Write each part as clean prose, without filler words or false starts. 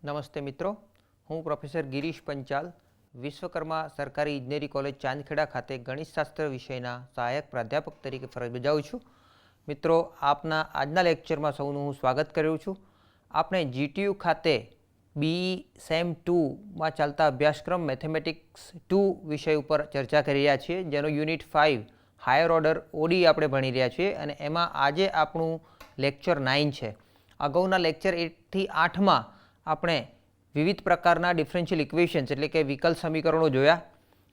નમસ્તે મિત્રો, હું પ્રોફેસર ગિરીશ પંચાલ વિશ્વકર્મા સરકારી ઇજનેરી કોલેજ ચાંદખેડા ખાતે ગણિતશાસ્ત્ર વિષયના સહાયક પ્રાધ્યાપક તરીકે ફરજ બજાવું છું. મિત્રો, આપના આજના લેક્ચરમાં સૌનું હું સ્વાગત કરું છું. આપણે GTU ખાતે BE સેમ 2માં ચાલતા અભ્યાસક્રમ મેથેમેટિક્સ 2 વિષય ઉપર ચર્ચા કરી રહ્યા છીએ, જેનો યુનિટ 5 હાયર ઓર્ડર OD આપણે ભણી રહ્યા છીએ અને એમાં આજે આપણું લેક્ચર 9 છે. અગાઉના લેક્ચર 1 થી 8માં આપણે વિવિધ પ્રકારના ડિફરન્શિયલ ઇક્વેશન્સ એટલે કે વિકલ સમીકરણો જોયા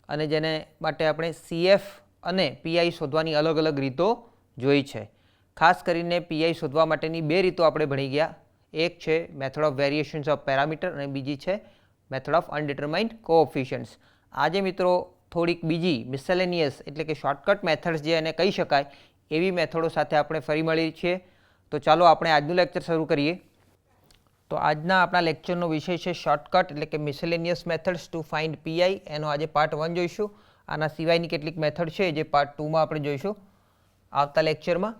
અને જેને માટે આપણે CF અને PI શોધવાની અલગ અલગ રીતો જોઈ છે. ખાસ કરીને PI શોધવા માટેની બે રીતો આપણે ભણી ગયા. એક છે method of variations of parameter અને બીજી છે મેથડ ઓફ અનડિટરમાઇન્ડ કોએફિશિયન્ટ્સ. આજે મિત્રો થોડીક બીજી મિસેલેનિયસ એટલે કે શોર્ટકટ મેથડ્સ જે એને કહી શકાય એવી મેથડો સાથે આપણે ફરી મળી છીએ. તો ચાલો આપણે આજનું લેક્ચર શરૂ કરીએ. તો આજના આપણા લેક્ચરનો વિષય છે શોર્ટકટ એટલે કે miscellaneous methods to find PI. એનો આજે પાર્ટ 1 જોઈશું. આના સિવાયની કેટલીક મેથડ છે જે પાર્ટ 2માં આપણે જોઈશું આવતા લેક્ચરમાં.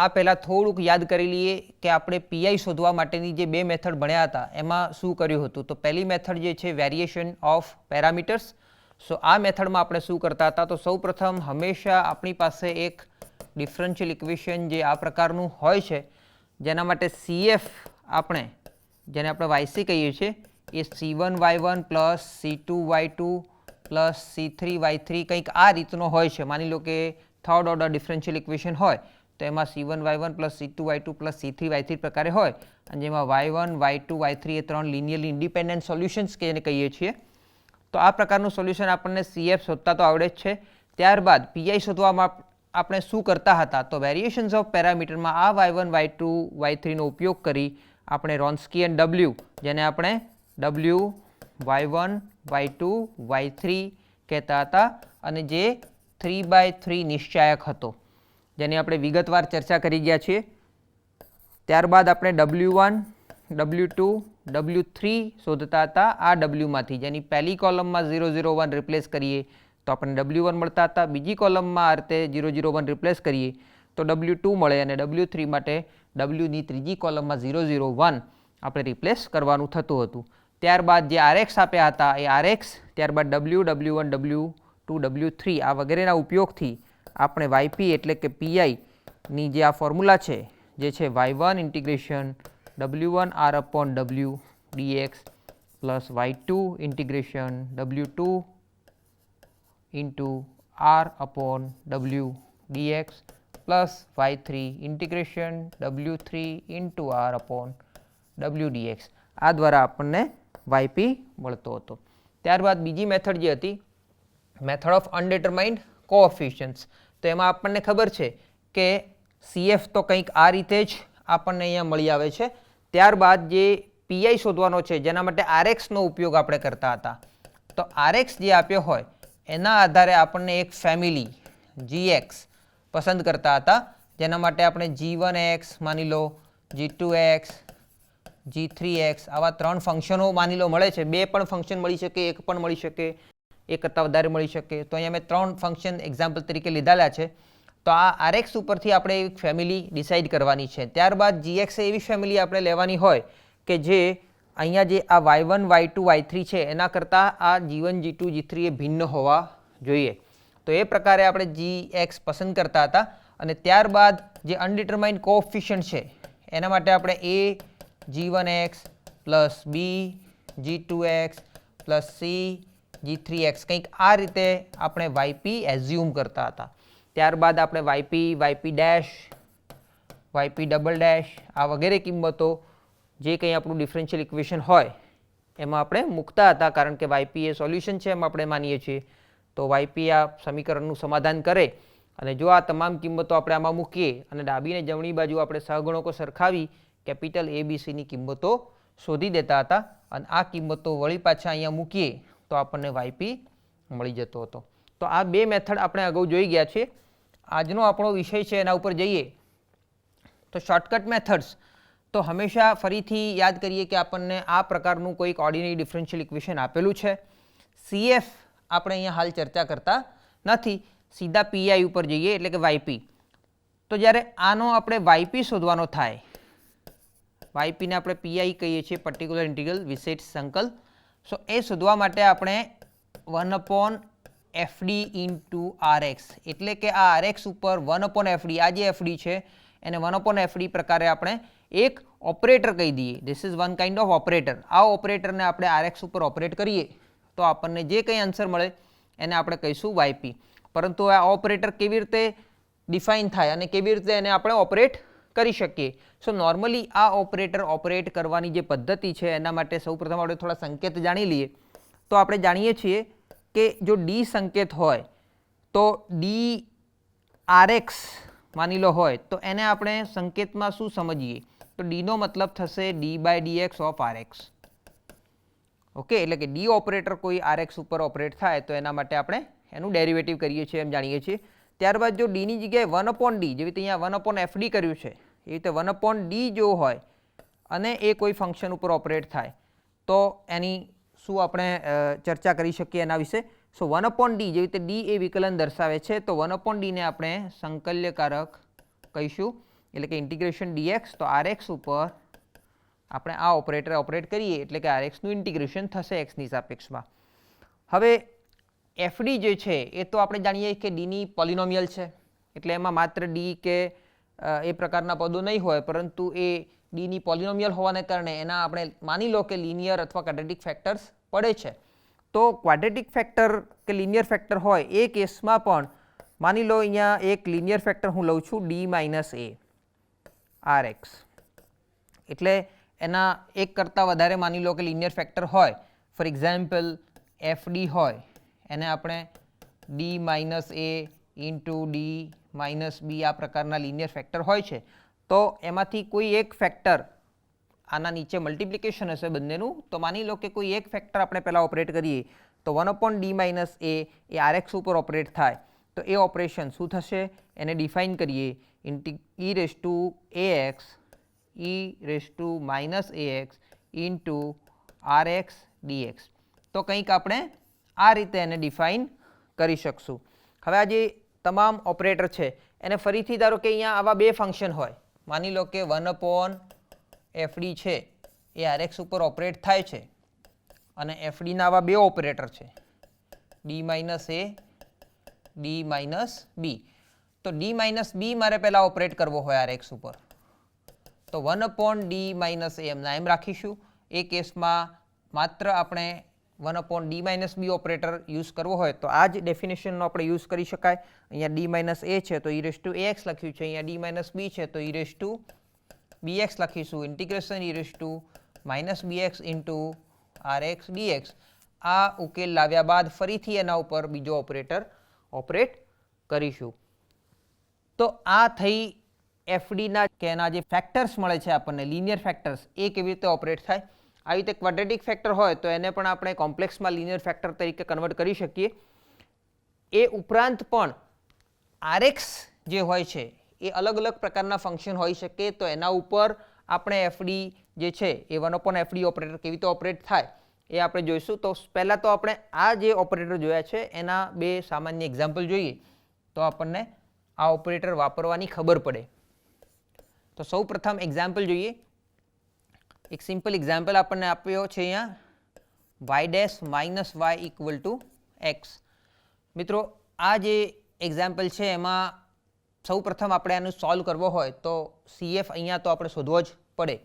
આ પહેલાં થોડુંક યાદ કરી લઈએ કે આપણે PI શોધવા માટેની જે બે મેથડ ભણ્યા હતા એમાં શું કર્યું હતું. તો પહેલી મેથડ જે છે વેરિએશન ઓફ પેરામીટર્સ. સો આ મેથડમાં આપણે શું કરતા હતા, તો સૌપ્રથમ હંમેશા આપણી પાસે એક ડિફરન્શિયલ ઇક્વેશન જે આ પ્રકારનું હોય છે, જેના માટે CF આપણે જેને આપણે YC કહીએ છીએ એ C1y1 plus C2y2 plus C3y3 કંઈક આ રીતનો હોય છે. માની લો કે થર્ડ ઓર્ડર ડિફરન્શિયલ ઇક્વેશન હોય તો એમાં C1y1 plus C2y2 plus C3y3 પ્રકારે હોય અને જેમાં y1 y2 y3 એ ત્રણ લિનિયરલી ઇન્ડિપેન્ડન્ટ સોલ્યુશન્સ કે એને કહીએ છીએ. તો આ પ્રકારનું સોલ્યુશન આપણને CF શોધતા તો આવડે જ છે. ત્યારબાદ PI શોધવામાં આપણે શું કરતા હતા, તો વેરિએશન્સ ઓફ પેરામીટરમાં આ y1 y2 y3 નો ઉપયોગ કરી આપણે રોન્સ્કિયન W, જેને આપણે W y1 y2 y3 કહેતા હતા અને જે 3/3 નિશ્ચાયક હતો, જેની આપણે વિગતવાર ચર્ચા કરી ગયા છીએ. ત્યારબાદ આપણે W1 W2 W3 શોધતા હતા આ Wમાંથી, જેની પહેલી કોલમમાં 0 0 1 રિપ્લેસ કરીએ તો આપણને W1 મળતા હતા. બીજી કોલમમાં આ રીતે 0 0 1 રિપ્લેસ કરીએ તો W2 મળે અને W3 માટે Wની ત્રીજી કોલમમાં 0 0 1 આપણે રિપ્લેસ કરવાનું થતું હતું. ત્યારબાદ જે RX આપ્યા હતા એ RX, ત્યારબાદ W W1 W2 W3 આ વગેરેના ઉપયોગથી આપણે YP એટલે કે PIની જે આ ફોર્મ્યુલા છે જે છે y1 integration W1 R upon W dx plus y2 integration W2 into R upon W dx plus y3 integration W3 into R upon W dx. આ દ્વારા આપણને YP મળતો હતો. ત્યારબાદ બીજી મેથડ જે હતી મેથડ ઓફ અનડિટરમાઇન્ડ કોએફિશિયન્ટ્સ. તો એમાં આપણને ખબર છે કે CF તો કંઈક આ રીતે જ આપણને અહીંયા મળી આવે છે. ત્યારબાદ જે PI શોધવાનો છે જેના માટે RXનો ઉપયોગ આપણે કરતા હતા. તો RX જે આપ્યો હોય એના આધારે આપણને એક ફેમિલી GX પસંદ કરતા હતા, જેના માટે આપણે G1x માની લો, G2x G3x આવા ત્રણ ફંક્શનો માની લો મળે છે. બે પણ ફંક્શન મળી શકે, એક પણ મળી શકે, એક કરતાં વધારે મળી શકે. તો અહીંયા મેં ત્રણ ફંક્શન એક્ઝામ્પલ તરીકે લીધેલા છે. તો આ RX ઉપરથી આપણે એક ફેમિલી ડિસાઇડ કરવાની છે. ત્યારબાદ GX એવી ફેમિલી આપણે લેવાની હોય કે જે અહીંયા જે આ y1 y2 y3 છે એના કરતાં આ G1 G2 G3 એ ભિન્ન હોવા જોઈએ. તો એ પ્રકારે આપણે GX પસંદ કરતા હતા. અને ત્યારબાદ જે અનડિટરમાઇન્ડ કોએફિશિયન્ટ છે એના માટે આપણે A G1x plus B G2x plus C G3x કંઈક આ રીતે આપણે YP એઝ્યુમ કરતા હતા. ત્યારબાદ આપણે YP YP dash YP double dash આ વગેરે કિંમતો જે કંઈ આપણું ડિફરન્શિયલ ઇક્વેશન હોય એમાં આપણે મૂકતા હતા, કારણ કે YP એ સોલ્યુશન છે એમ આપણે માનીએ છીએ. તો YP આ સમીકરણનું સમાધાન કરે અને જો આ તમામ કિંમતો આપણે આમાં મૂકીએ અને ડાબી અને જમણી બાજુ આપણે સહગુણકો સરખાવી કેપિટલ ABCની કિંમતો શોધી દેતા હતા અને આ કિંમતો વળી પાછા અહીંયા મૂકીએ તો આપણને YP મળી જતો હતો. તો આ બે મેથડ આપણે અગાઉ જોઈ ગયા છે. આજનો આપણો વિષય છે એના ઉપર જઈએ તો શોર્ટકટ મેથડ્સ. તો હંમેશા ફરીથી યાદ કરીએ કે આપણને આ પ્રકારનું કોઈક ઓર્ડિનરી ડિફરન્શિયલ ઇક્વેશન આપેલું છે. CF આપણે અહીંયા હાલ ચર્ચા કરતા નથી, સીધા PI ઉપર જઈએ એટલે કે YP. તો જ્યારે આનો આપણે YP શોધવાનો થાય, વાયપીને આપણે પીઆઈ કહીએ છીએ, પર્ટિક્યુલર ઇન્ટિગ્રલ વિશેષ સંકલ. સો એ શોધવા માટે આપણે 1/fd ઇન્ટુ આરએક્સ, એટલે કે આ આરએક્સ ઉપર 1/fd, આ જે એફડી છે એને 1/fd પ્રકારે આપણે એક ઓપરેટર કહી દઈએ. This is one kind of operator. આ ઓપરેટરને આપણે આરએક્સ ઉપર ઓપરેટ કરીએ તો આપણને જે કંઈ આન્સર મળે એને આપણે કહીશું વાયપી. પરંતુ આ ઓપરેટર કેવી રીતે ડિફાઇન થાય અને કેવી રીતે એને આપણે ઓપરેટ કરી શકીએ? સો નોર્મલી આ ઓપરેટર ઓપરેટ કરવાની જે પદ્ધતિ છે એના માટે સૌપ્રથમ આપણે થોડા સંકેત જાણી લઈએ. તો આપણે જાણીએ છીએ કે જો ડી સંકેત હોય તો ડી આરએક્સ માની લો હોય તો એને આપણે સંકેતમાં શું સમજીએ? તો ડીનો મતલબ થશે D by d x of r x. Okay, એટલે કે ડી ઓપરેટર કોઈ આરએક્સ ઉપર ઓપરેટ થાય તો એના માટે આપણે એનું ડેરિવેટિવ કરીએ છીએ એમ જાણીએ છીએ. ત્યારબાદ જો ડીની જગ્યાએ 1/d, જેવી રીતે અહીંયા 1/fd કર્યું છે એ રીતે 1/d જો હોય અને એ કોઈ ફંક્શન ઉપર ઓપરેટ થાય તો એની શું આપણે ચર્ચા કરી શકીએ એના વિશે? સો 1/d, જેવી રીતે d એ વિકલન દર્શાવે છે તો 1/d ને આપણે સંકલ્યકારક કહીશું, એટલે કે ઇન્ટિગ્રેશન dx. તો આરએક્સ ઉપર આપણે આ ઓપરેટર ઓપરેટ કરીએ એટલે કે આરએક્સનું ઇન્ટિગ્રેશન થશે એક્સની સાપેક્ષમાં. હવે એફડી જે છે એ તો આપણે જાણીએ કે ડીની પોલિનોમિયલ છે, એટલે એમાં માત્ર ડી કે એ પ્રકારના પદો નહીં હોય, પરંતુ એ ડીની પોલિનોમિયલ હોવાને કારણે એના આપણે માની લો કે લિનિયર અથવા ક્વાડ્રેટિક ફેક્ટર્સ પડે છે. તો ક્વાડ્રેટિક ફેક્ટર કે લિનિયર ફેક્ટર હોય એ કેસમાં પણ માની લો અહીંયા એક લિનિયર ફેક્ટર હું લઉં છું ડી માઇનસ એ આરએક્સ, એટલે એના એક કરતાં વધારે માની લો કે લિનિયર ફેક્ટર હોય. ફોર એક્ઝામ્પલ એફડી હોય એને આપણે ડી માઇનસ એ ઇન્ટુ ડી માઇનસ બી આ પ્રકારના લિનિયર ફેક્ટર હોય છે. તો એમાંથી કોઈ એક ફેક્ટર આના નીચે મલ્ટિપ્લિકેશન હશે બંનેનું, તો માની લો કે કોઈ એક ફેક્ટર આપણે પહેલાં ઓપરેટ કરીએ તો 1/d માઇનસ એ આરએક્સ ઉપર ઓપરેટ થાય તો એ ઓપરેશન શું થશે એને ડિફાઇન કરીએ e raise to ax e raise to minus ax into r x d x. તો કંઈક આપણે આ રીતે એને ડિફાઇન કરી શકશું. હવે આ જે તમામ ઓપરેટર છે એને ફરીથી ધારો કે અહીંયા આવા બે ફંક્શન હોય, માની લો કે 1/fd છે એ આરએક્સ ઉપર ઓપરેટ થાય છે અને એફડીના આવા બે ઓપરેટર છે ડી માઇનસ એ ડી માઇનસ બી. તો ડી માઇનસ બી મારે પહેલાં ઓપરેટ કરવો હોય આરએક્સ ઉપર તો 1/d માઇનસ એ એમના એમ રાખીશું. એ કેસમાં માત્ર આપણે 1/d માઇનસ બી ઓપરેટર યુઝ કરવો હોય તો આ જ ડેફિનેશનનો આપણે યુઝ કરી શકાય. અહીંયા ડી માઇનસ એ છે તો ઈ રેસ ટુ ax લખ્યું છે, અહીંયા ડી માઇનસ બી છે તો ઈ રેસ ટુ bx લખીશું. Integration e raise to minus bx into r x d x. આ ઉકેલ લાવ્યા બાદ ફરીથી એના ઉપર બીજો ઓપરેટર ઓપરેટ કરીશું. તો આ થઈ એફડીના કે એના જે ફેક્ટર્સ મળે છે આપણને લિનિયર ફેક્ટર્સ એ કેવી રીતે ઓપરેટ થાય. આવી રીતે ક્વાડ્રેટિક ફેક્ટર હોય તો એને પણ આપણે કોમ્પ્લેક્સમાં લિનિયર ફેક્ટર તરીકે કન્વર્ટ કરી શકીએ. એ ઉપરાંત પણ આરએક્સ જે હોય છે એ અલગ અલગ પ્રકારના ફંક્શન હોઈ શકે, તો એના ઉપર આપણે એફડી જે છે એ 1/fd ઓપરેટર કેવી રીતે ઓપરેટ થાય એ આપણે જોઈશું. તો પહેલાં તો આપણે આ જે ઓપરેટર જોયા છે એના બે સામાન્ય એક્ઝામ્પલ જોઈએ તો આપણને આ ઓપરેટર વાપરવાની ખબર પડે. તો સૌ પ્રથમ એક્ઝામ્પલ જોઈએ. એક સિમ્પલ એક્ઝામ્પલ આપણને આપ્યો છે અહીંયા y dash minus y equal to x. મિત્રો આ જે એક્ઝામ્પલ છે એમાં સૌ પ્રથમ આપણે આનું સોલ્વ કરવો હોય તો CF અહીંયા તો આપણે શોધવો જ પડે.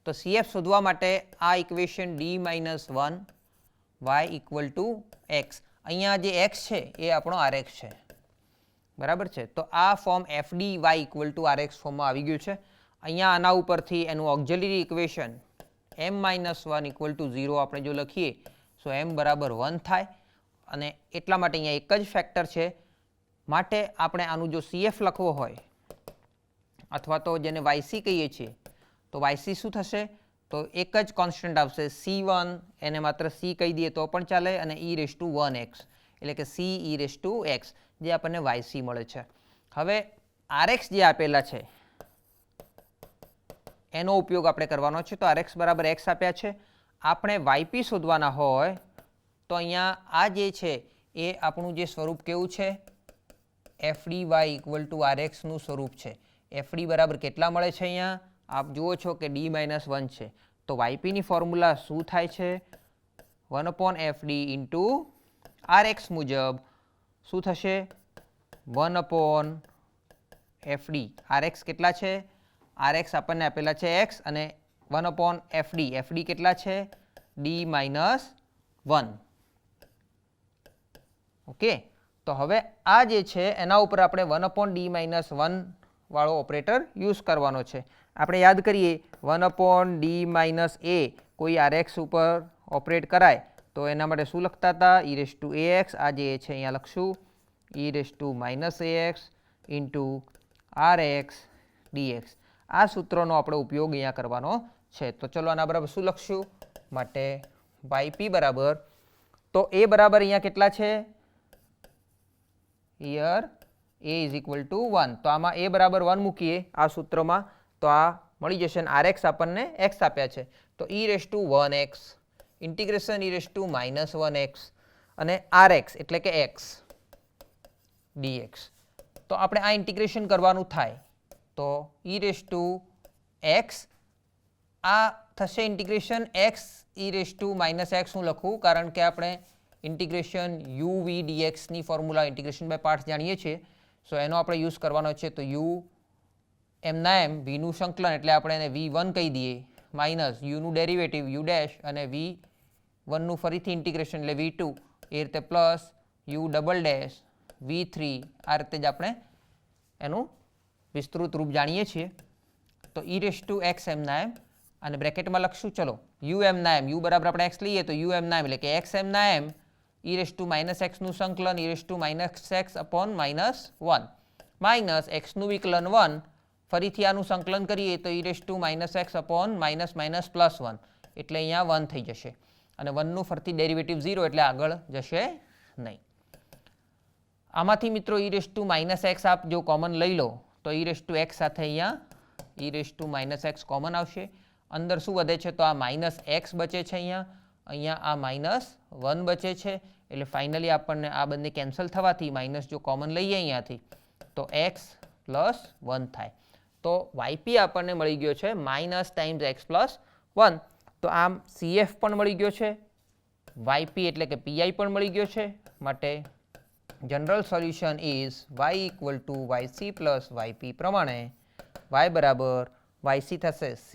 તો CF શોધવા માટે આ equation d minus 1 y equal to x, અહીંયા જે x છે એ આપણો આરએક્સ છે, બરાબર છે. તો આ form fd y equal two RX ફોર્મમાં આવી ગયું છે. અહીંયા આના ઉપરથી એનું auxiliary equation m minus 1 equal to 0 આપણે જો લખીએ સો m બરાબર 1 થાય, અને એટલા માટે અહીંયા એક જ ફેક્ટર છે માટે આપણે આનું જો CF લખવો હોય અથવા તો જેને yc કહીએ છીએ તો yc શું થશે? તો એક જ કોન્સ્ટન્ટ આવશે c1, એને માત્ર c કહી દઈએ તો પણ ચાલે, અને e રેસ ટુ 1x એટલે કે c e raise to x જે આપણને yc મળે છે. હવે rx જે આપેલા છે એનો ઉપયોગ આપણે કરવાનો છે. તો rx બરાબર x આપ્યા છે, આપણે yp શોધવાના હોય તો અહીંયા આ જે છે એ આપણું જે સ્વરૂપ કેવું છે fdy ઇક્વલ ટુ rx નું સ્વરૂપ છે. fd બરાબર કેટલા મળે છે અહીંયા આપ જુઓ છો કે d-1 છે, તો ypની ફોર્મ્યુલા શું થાય છે? 1/fd ઇન્ટુ rx મુજબ શું થશે? 1/fd. rx કેટલા છે? rx આપણને આપેલા છે x અને 1/fd. fd કેટલા છે? d-1. ઓકે, તો હવે આ જે છે એના ઉપર આપણે 1/d-1 વાળો ઓપરેટર યુઝ કરવાનો છે. આપણે યાદ કરીએ 1/d-a કોઈ rx ઉપર ઓપરેટ કરાય તો એના માટે શું લખતા હતા? e⁻ax. આ જે છે અહીંયા લખશું e⁻ax ઇન્ટુ rx dx. આ સૂત્રનો આપણે ઉપયોગ અહીંયા કરવાનો છે. તો ચલો આના બરાબર શું લખશું? માટે yp બરાબર, તો a બરાબર અહીંયા કેટલા છે? Here a is equal to 1. તો આમાં a બરાબર 1 મૂકીએ આ સૂત્રમાં તો આ મળી જશે. અને rx આપણને x આપ્યા છે તો e⁻1x ઇન્ટિગ્રેશન e⁻1x અને rx એટલે કે x dx. તો આપણે આ ઇન્ટિગ્રેશન કરવાનું થાય તો e⁻x આ થશે ઇન્ટિગ્રેશન x e⁻x હું લખું કારણ કે આપણે ઇન્ટિગ્રેશન uv dx ની ફોર્મ્યુલા ઇન્ટિગ્રેશન બાય પાર્ટ્સ જાણીએ છીએ. સો એનો આપણે યુઝ કરવાનો છે. તો u એમના એમ vનું સંકલન એટલે આપણે એને v1 કહી દઈએ માઇનસ uનું ડેરિવેટિવ u ડેશ અને v1નું ફરીથી ઇન્ટિગ્રેશન એટલે v2 એ રીતે plus u double dash v3 આ રીતે જ આપણે એનું વિસ્તૃત રૂપ જાણીએ છીએ. તો e⁻x એમના એમ અને બ્રેકેટમાં લખશું. ચલો u એમના એમ, u બરાબર આપણે x લઈએ તો u એમના એમ એટલે કે x એમના એમ e⁻x નું સંકલન e⁻x અપોન -1 માઇનસ xનું વિકલન 1 ફરીથી આનું સંકલન કરીએ તો e⁻x અપોન --+1 એટલે અહીંયા 1 થઈ જશે અને 1નું ફરતી ડેરિવેટિવ 0 એટલે આગળ જશે નહીં. આમાંથી મિત્રો e⁻x આપ જો કોમન લઈ લો તો e⁻x સાથે અહીંયા e⁻x કોમન આવશે. અંદર શું વધે છે? તો આ -x બચે છે અહીંયા -1 બચે છે એટલે ફાઇનલી આપણને આ બંને કેન્સલ થવાથી માઇનસ જો કોમન લઈએ અહીંયાથી તો x + 1 થાય. તો yp આપણને મળી ગયો છે -x + 1. તો આમ cf પણ મળી ગયો છે, yp એટલે કે pi પણ મળી ગયો છે. માટે general solution is y = yc + yp પ્રમાણે y બરાબર yc થશે c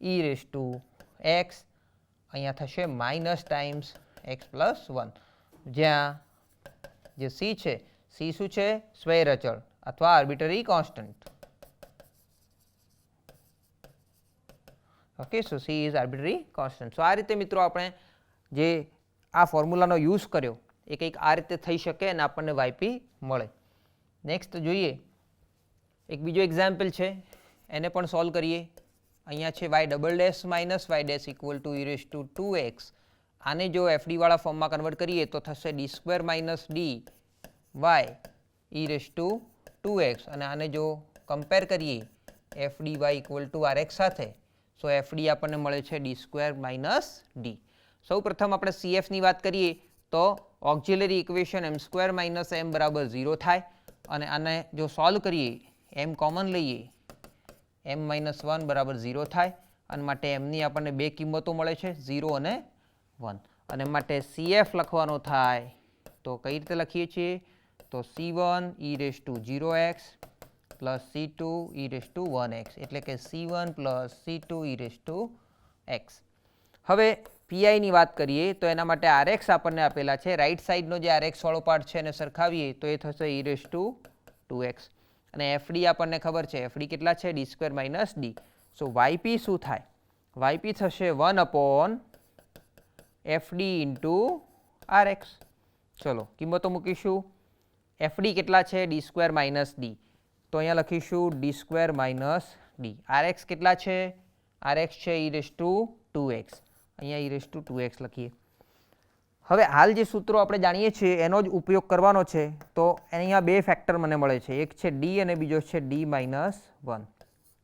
e⁻x અહીંયા થશે -x + 1 જ્યાં જે c છે c શું છે? સ્વૈર અચળ અથવા arbitrary constant. Okay, so c is arbitrary constant. So આ રીતે મિત્રો આપણે જે આ ફોર્મ્યુલાનો યુઝ કર્યો એ કંઈક આ રીતે થઈ શકે અને આપણને yp મળે. નેક્સ્ટ જોઈએ એક બીજો એક્ઝામ્પલ છે, એને પણ સોલ્વ કરીએ. અહીંયા છે y double dash minus y dash equal to e⁻2x. આને જો fd વાળા ફોર્મમાં કન્વર્ટ કરીએ તો થશે d² - d y e⁻2x અને આને જો કમ્પેર કરીએ fdy = rx સાથે સો fd આપણને મળે છે d² - d. સૌ પ્રથમ આપણે cf ની વાત કરીએ તો ઓક્ઝિલરી ઇક્વેશન m² - m બરાબર 0 થાય અને આને જો સોલ્વ કરીએ m કોમન લઈએ m - 1 બરાબર 0 થાય અને માટે m ની આપણને બે કિંમતો મળે છે 0 અને 1 અને માટે cf લખવાનો થાય તો કઈ રીતે લખીએ છીએ? તો c1 e⁻0x + c2 e⁻1x એટલે કે c1 + c2 e⁻x. હવે pi ની વાત કરીએ તો એના માટે rx આપણને આપેલા છે. રાઈટ સાઈડનો જે rx વાળો પાર્ટ છે એને સરખાવીએ તો એ થશે e⁻2x અને fd આપણને ખબર છે fd કેટલા છે? d² - d. સો yp શું થાય? yp થશે 1/fd * rx. ચલો કિંમતો મૂકીશું. fd કેટલા છે? d² - d. તો અહીંયા લખીશું d² - d. rx કેટલા છે? rx છે e⁻2x. અહીંયા e⁻2x લખીએ. હવે હાલ જે સૂત્રો આપણે જાણીએ છીએ એનો જ ઉપયોગ કરવાનો છે. તો અહીંયા બે ફેક્ટર મને મળે છે, એક છે d અને બીજો છે d-1.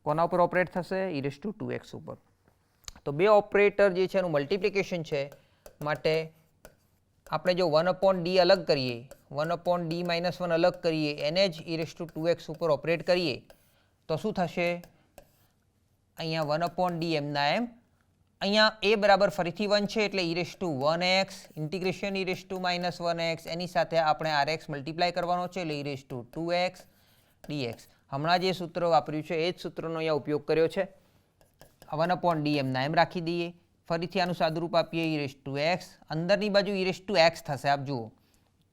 કોના ઉપર ઓપરેટ થશે? e⁻2x ઉપર. તો બે ઓપરેટર જે છે એનું મલ્ટિપ્લિકેશન છે માટે આપણે જો 1/d અલગ કરીએ 1/d-1 અલગ કરીએ એને જ e⁻2x ઉપર ઓપરેટ કરીએ તો શું થશે? અહીંયા 1/d એમના એમ. અહીંયા a બરાબર ફરીથી 1 છે એટલે e⁻1x ઇન્ટિગ્રેશન e⁻1x એની સાથે આપણે rx મલ્ટીપ્લાય કરવાનો છે એટલે e⁻2x dx. હમણાં જે સૂત્ર વાપર્યું છે એ જ સૂત્રનો અહીંયા ઉપયોગ કર્યો છે. 1/d એમના એમ રાખી દઈએ. ફરીથી આનું સાદુરૂપ આપીએ e⁻x. અંદરની બાજુ e⁻x થશે. આપ જુઓ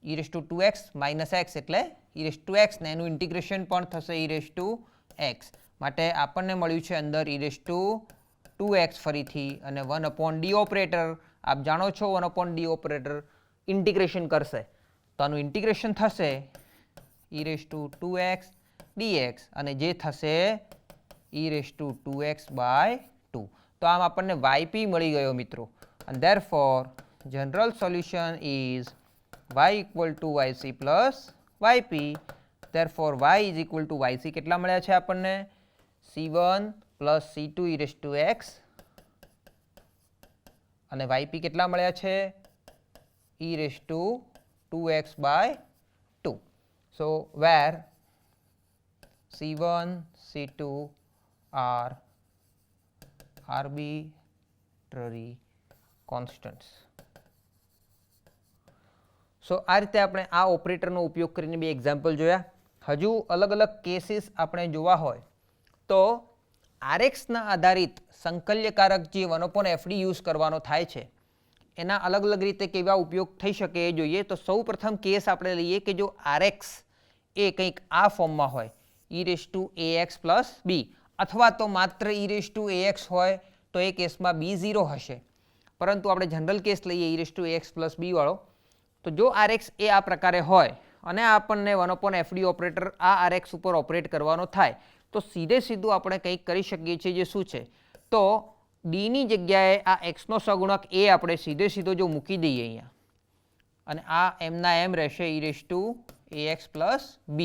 e⁻2x - x એટલે e⁻x ને એનું ઇન્ટિગ્રેશન પણ થશે e⁻x. માટે આપણને મળ્યું છે અંદર e⁻2x ફરીથી અને 1/d ઓપરેટર. આપ જાણો છો 1/d ઓપરેટર ઇન્ટિગ્રેશન કરશે તો આનું ઇન્ટિગ્રેશન થશે e⁻2x dx અને જે થશે e⁻2x/2. તો આમ આપણને yp મળી ગયો મિત્રો. and therefore general solution is y = yc plus yp. therefore y is equal to yc કેટલા મળ્યા છે આપણને? c1 plus c2 e⁻x અને yp કેટલા મળ્યા છે? e⁻2x/2. so where c1 c2 are arbitrary constants. સો આ રીતે આપણે આ ઓપરેટરનો ઉપયોગ કરીને બે એક્ઝામ્પલ જોયા. હજુ અલગ અલગ કેસીસ આપણે જોવા હોય તો આરએક્સના આધારિત સંકલ્યકારક જે 1/fd યુઝ કરવાનો થાય છે એના અલગ અલગ રીતે કેવા ઉપયોગ થઈ શકે એ જોઈએ. તો સૌ પ્રથમ કેસ આપણે લઈએ કે જો આરએક્સ એ કંઈક આ ફોર્મમાં હોય e⁻ax + b અથવા તો માત્ર e⁻ax હોય તો એ કેસમાં b 0 હશે. પરંતુ આપણે જનરલ કેસ લઈએ e⁻ax + b વાળો. તો જો આરએક્સ એ આ પ્રકારે હોય અને આપણને 1/fd ઓપરેટર આ આરએક્સ ઉપર ઓપરેટ કરવાનો થાય તો સીધે સીધું આપણે કંઈક કરી શકીએ છીએ જે શું છે તો ડીની જગ્યાએ આ એક્સનો સહગુણક એ આપણે સીધે સીધો જો મૂકી દઈએ અહીંયા અને આ એમના એમ રહેશે e⁻ax + b.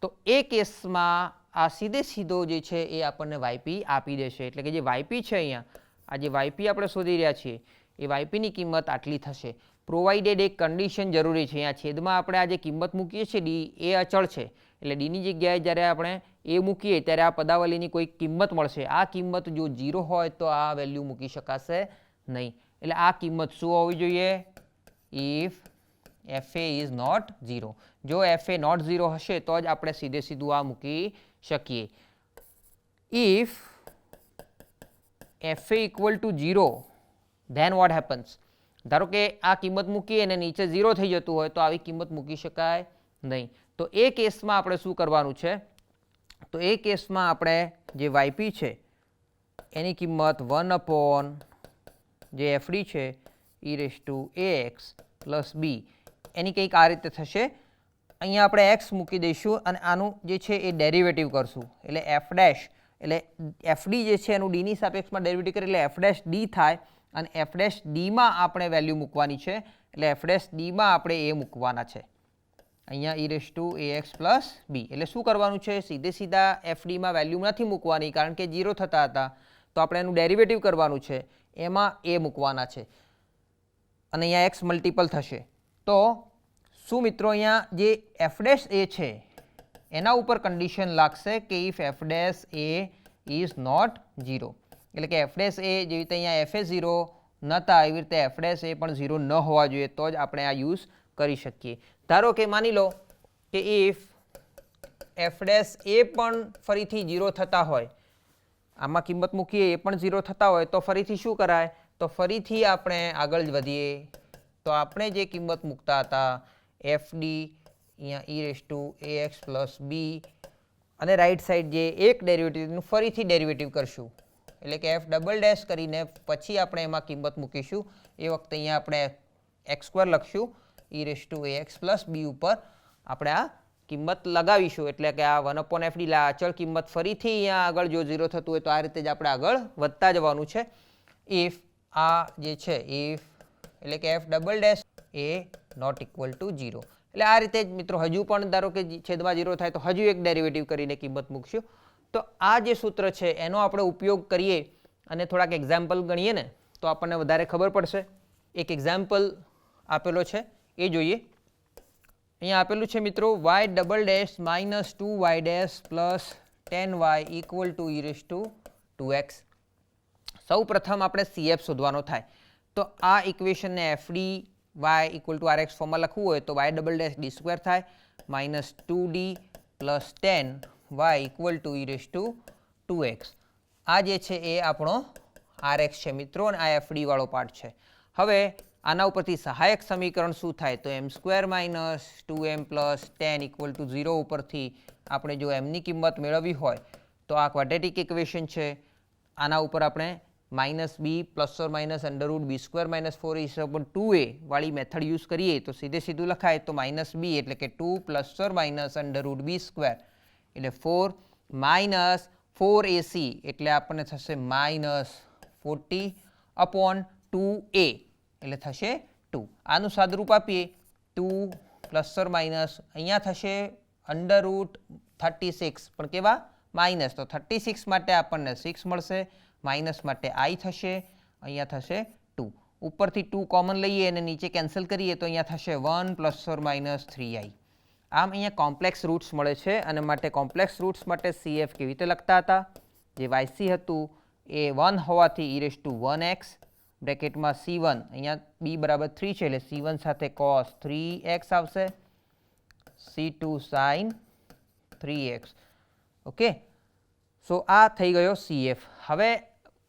તો એ કેસમાં આ સીધે સીધો જે છે એ આપણને yp આપી દેશે. એટલે કે જે yp છે અહીંયા આ જે yp આપણે શોધી રહ્યા છીએ એ ypની કિંમત આટલી થશે. પ્રોવાઇડેડ એક કન્ડિશન જરૂરી છે. અહીંયા છેદમાં આપણે આ જે કિંમત મૂકીએ છીએ ડી એ અચળ છે એટલે ડીની જગ્યાએ જ્યારે આપણે એ મૂકીએ ત્યારે આ પદાવલીની કોઈ કિંમત મળશે. આ કિંમત જો 0 હોય તો આ વેલ્યુ મૂકી શકાશે નહીં. એટલે આ કિંમત શું હોવી જોઈએ? If fa is not 0. જો fa not 0 હશે તો જ આપણે સીધે સીધું આ મૂકી શકીએ. If fa = 0 then what happens? ધારો કે આ કિંમત મૂકીએ અને નીચે 0 થઈ જતું હોય તો આવી કિંમત મૂકી શકાય નહીં. તો એ કેસમાં આપણે શું કરવાનું છે? તો એ કેસમાં આપણે જે yp છે એની કિંમત 1/ જે fd છે e⁻ax + b એની કંઈક આ રીતે થશે. અહીંયા આપણે x મૂકી દઈશું અને આનું જે છે એ ડેરિવેટિવ કરશું એટલે f' એટલે fd જે છે એનું ડીની સાપેક્ષમાં ડેરિવેટિવ કરે એટલે f' d થાય અને f' માં આપણે વેલ્યુ મૂકવાની છે એટલે f' માં આપણે એ મૂકવાના છે અહીંયા e⁻ax + b. એટલે શું કરવાનું છે? સીધે સીધા fd માં વેલ્યુ નથી મૂકવાની કારણ કે 0 થતા હતા તો આપણે એનું ડેરિવેટિવ કરવાનું છે એમાં એ મૂકવાના છે અને અહીંયા x મલ્ટિપલ થશે. તો શું મિત્રો અહીંયા જે f' એ છે એના ઉપર કન્ડિશન લાગશે કે if f' a is not 0. એટલે કે f' એ જેવી રીતે અહીંયા fa 0 નહોતા એવી રીતે f' એ પણ 0 ન હોવા જોઈએ તો જ આપણે આ યુઝ કરી શકીએ. ધારો કે માની લો કે ઇફ f' એ પણ ફરીથી 0 થતા હોય આમાં કિંમત મૂકીએ એ પણ 0 થતા હોય તો ફરીથી શું કરાય? તો ફરીથી આપણે આગળ જ વધીએ. તો આપણે જે કિંમત મૂકતા હતા fd અહીંયા e⁻ax + b અને રાઈટ સાઈડ જે એક ડેરિવેટિવનું ફરીથી ડેરિવેટિવ કરશું એટલે કે f" કરીને પછી આપણે એમાં કિંમત મૂકીશું. એ વખતે અહીંયા આપણે x² લખશું e⁻ax + b ઉપર આપણે આ કિંમત લગાવીશું એટલે કે આ 1/fd અચળ કિંમત ફરીથી અહીંયા આગળ જો 0 થતું હોય તો આ રીતે જ આપણે આગળ વધતા જવાનું છે. ઇફ આ જે છે ઇફ એટલે કે f" a not equal to 0 એટલે આ રીતે જ મિત્રો હજુ પણ ધારો કે છેદમાં 0 થાય તો હજુ એક ડેરિવેટિવ કરીને કિંમત મૂકશું. તો આ જે સૂત્ર છે એનો આપણે ઉપયોગ કરીએ અને થોડાક એક્ઝામ્પલ ગણીએ ને તો આપણને વધારે ખબર પડશે. એક એક્ઝામ્પલ આપેલો છે એ જોઈએ. અહીંયા આપેલું છે મિત્રો y" - 2y' + 10y = e⁻ 2x. સૌ પ્રથમ આપણે CF શોધવાનો થાય તો આ ઇક્વેશનને FD y equal to RX ફોર્મમાં લખવું હોય તો y double dash D square થાય minus 2d plus 10 y equal to e raise to 2x. આ જે છે એ આપણો RX છે મિત્રો અને આ FD વાળો પાર્ટ છે. હવે આના ઉપરથી સહાયક સમીકરણ શું થાય તો m square minus 2m plus 10 equal to 0 ઉપરથી આપણે જો mની કિંમત મેળવવી હોય તો આ ક્વાડ્રેટિક ઇક્વેશન છે. આના ઉપર આપણે minus b plus or minus under root b square minus 4a વાળી મેથડ યુઝ કરીએ તો સીધું લખાય તો માઇનસ બી એટલે કે 2 plus or minus under root b square એટલે 4 માઇનસ 4ac એટલે આપણને થશે માઇનસ 40 અપોન 2a એટલે થશે 2. આનું સાદુરૂપ આપીએ 2 પ્લસ ઓર માઇનસ અહીંયા થશે અંડરરૂટ 36 પણ કેવા માઇનસ તો 36 માટે આપણને 6 મળશે માઇનસ માટે i થશે અહીંયા થશે 2 ઉપરથી 2 કોમન લઈએ અને નીચે કેન્સલ કરીએ તો અહીંયા થશે 1 પ્લસ ઓર માઇનસ 3i. આમ અહીંયા કોમ્પ્લેક્સ રૂટ્સ મળે છે અને માટે કોમ્પ્લેક્સ રૂટ્સ માટે CF કેવી રીતે લખતા હતા જે YC હતું એ 1 હોવાથી e raise two 1x બ્રેકેટમાં C1 અહીંયા b બરાબર 3 છે એટલે C1 સાથે cos 3x આવશે C2 sin 3x. Okay so આ થઈ ગયો CF. હવે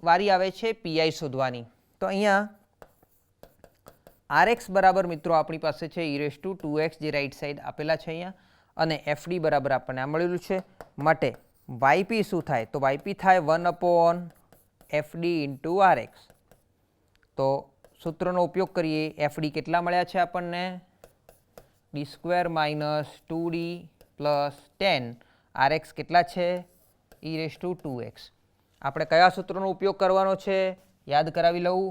વારી આવે છે PI શોધવાની તો અહીંયા RX બરાબર મિત્રો આપણી પાસે છે e રેઝ ટુ 2x જે રાઈટ સાઈડ આપેલા છે અહીંયા અને FD બરાબર આપણને આ મળેલું છે માટે YP શું થાય તો YP થાય 1 અપોન FD ઇન્ટુ RX. તો સૂત્રનો ઉપયોગ કરીએ FD કેટલા મળ્યા છે આપણને D square minus 2d plus 10 RX કેટલા છે e રેઝ ટુ 2x. આપણે કયા સૂત્રનો ઉપયોગ કરવાનો છે યાદ કરાવી લઉં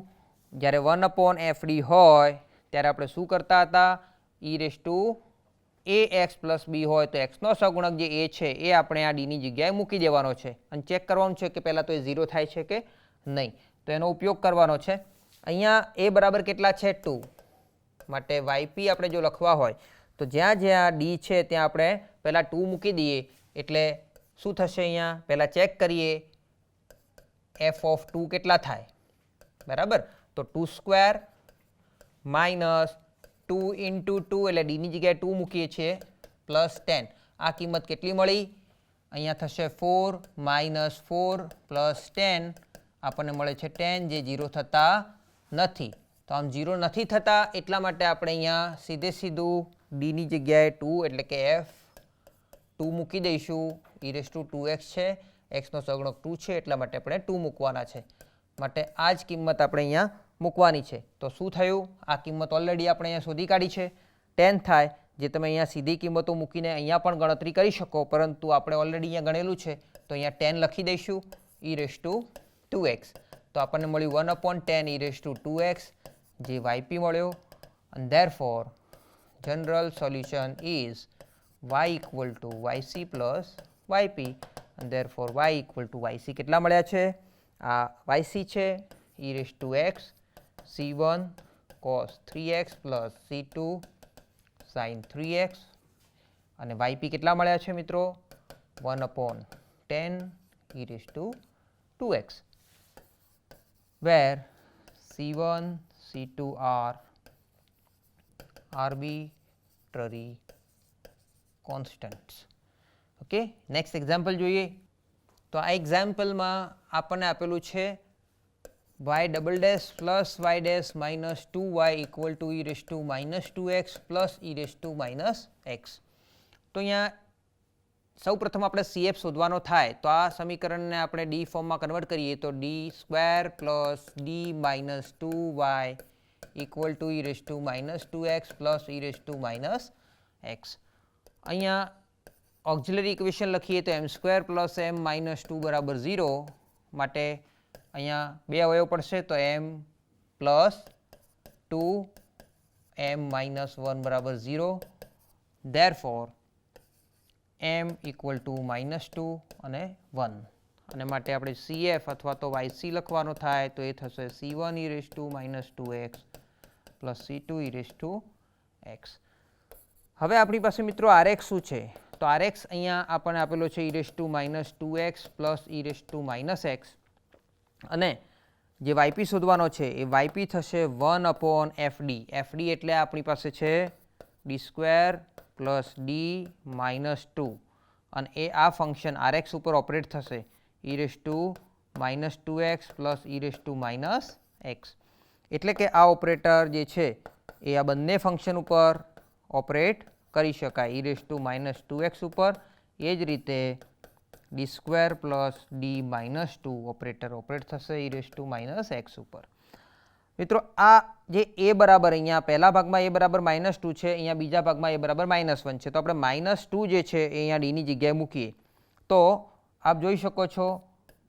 જ્યારે 1 અપોન FD હોય ત્યારે આપણે શું કરતા હતા e raise to ax plus b હોય તો xનો સહગુણક જે a છે એ આપણે આ dની જગ્યાએ મૂકી દેવાનો છે અને ચેક કરવાનું છે કે પહેલાં તો એ 0 થાય છે કે નહીં તો એનો ઉપયોગ કરવાનો છે. અહીંયા a બરાબર કેટલા છે 2 માટે YP આપણે જો લખવા હોય તો જ્યાં જ્યાં d છે ત્યાં આપણે પહેલાં 2 મૂકી દઈએ એટલે શું થશે અહીંયા પહેલાં ચેક કરીએ f ઓફ 2 કેટલા થાય બરાબર તો 2 સ્ક્વેર માઇનસ 2 ઇન્ટુ 2 એટલે ડીની જગ્યાએ 2 મૂકીએ છીએ પ્લસ 10 આ કિંમત કેટલી મળી અહીંયા થશે 4 માઇનસ 4 પ્લસ 10 આપણને મળે છે 10 જે 0 થતા નથી તો આમ 0 નથી થતા એટલા માટે આપણે અહીંયા સીધું ડીની જગ્યાએ 2 એટલે કે f2 મૂકી દઈશું e રેઝ ટુ 2x છે xનો સહગુણક 2 છે એટલા માટે આપણે 2 મૂકવાના છે માટે આ જ કિંમત આપણે અહીંયા મૂકવાની છે. તો શું થયું આ કિંમત ઓલરેડી આપણે અહીંયા શોધી કાઢી છે 10 થાય જે તમે અહીંયા સીધી કિંમતો મૂકીને અહીંયા પણ ગણતરી કરી શકો પરંતુ આપણે ઓલરેડી અહીંયા ગણેલું છે તો અહીંયા 10 લખી દઈશું e રેઝ ટુ 2x તો આપણને મળ્યું 1 upon 10 e raise to 2x જે YP મળ્યો and therefore general solution is y equal to YC plus YP and therefore y equal to YC કેટલા મળ્યા છે આ YC છે e raise to x C1 cos 3x plus C2 sin 3x અને YP કેટલા મળ્યા છે મિત્રો 1 upon 10 e raise to 2x where C1 C2 are arbitrary constants. Okay next example જોઈએ તો આ એક્ઝામ્પલમાં આપણને આપેલું છે y double dash plus y dash minus 2y equal to e raise to minus 2x plus e raise to minus x. તો અહીંયા સૌ પ્રથમ આપણે CF શોધવાનો થાય તો આ સમીકરણને આપણે ડી ફોર્મમાં કન્વર્ટ કરીએ તો D square plus D minus 2y equal to e raise to minus 2x plus e raise to minus x. અહીંયા ઓક્ઝિલરી ઇક્વેશન લખીએ તો m square plus m minus 2 બરાબર 0 માટે અહીંયા બે અવયવ પડશે તો m પ્લસ 2 m માઇનસ 1 બરાબર 0 therefore m equal to minus 2 અને 1 અને માટે આપણે CF અથવા તો YC લખવાનો થાય તો એ થશે C1 e raise to minus 2x plus C2 e raise to x. હવે આપણી પાસે મિત્રો RX શું છે તો RX અહીંયા આપણને આપેલો છે e raise to minus 2x plus e raise to minus x અને જે વાયપી શોધવાનો છે એ વાયપી થશે 1/fd. એફડી એટલે આપણી પાસે છે d² + d - 2 અને એ આ ફંક્શન rx ઉપર ઓપરેટ થશે e−2x + e−x. એટલે કે આ ઓપરેટર જે છે એ આ બંને ફંક્શન ઉપર ઓપરેટ કરી શકાય e−2x ઉપર. એ જ રીતે d² + d - 2 ઓપરેટર ઓપરેટ થશે e−x ઉપર. મિત્રો આ જે a બરાબર અહીંયા પહેલા ભાગમાં a બરાબર -2 છે, અહીંયા બીજા ભાગમાં a બરાબર -1 છે, તો આપણે -2 જે છે એ અહીંયા ડીની જગ્યાએ મૂકીએ તો આપ જોઈ શકો છો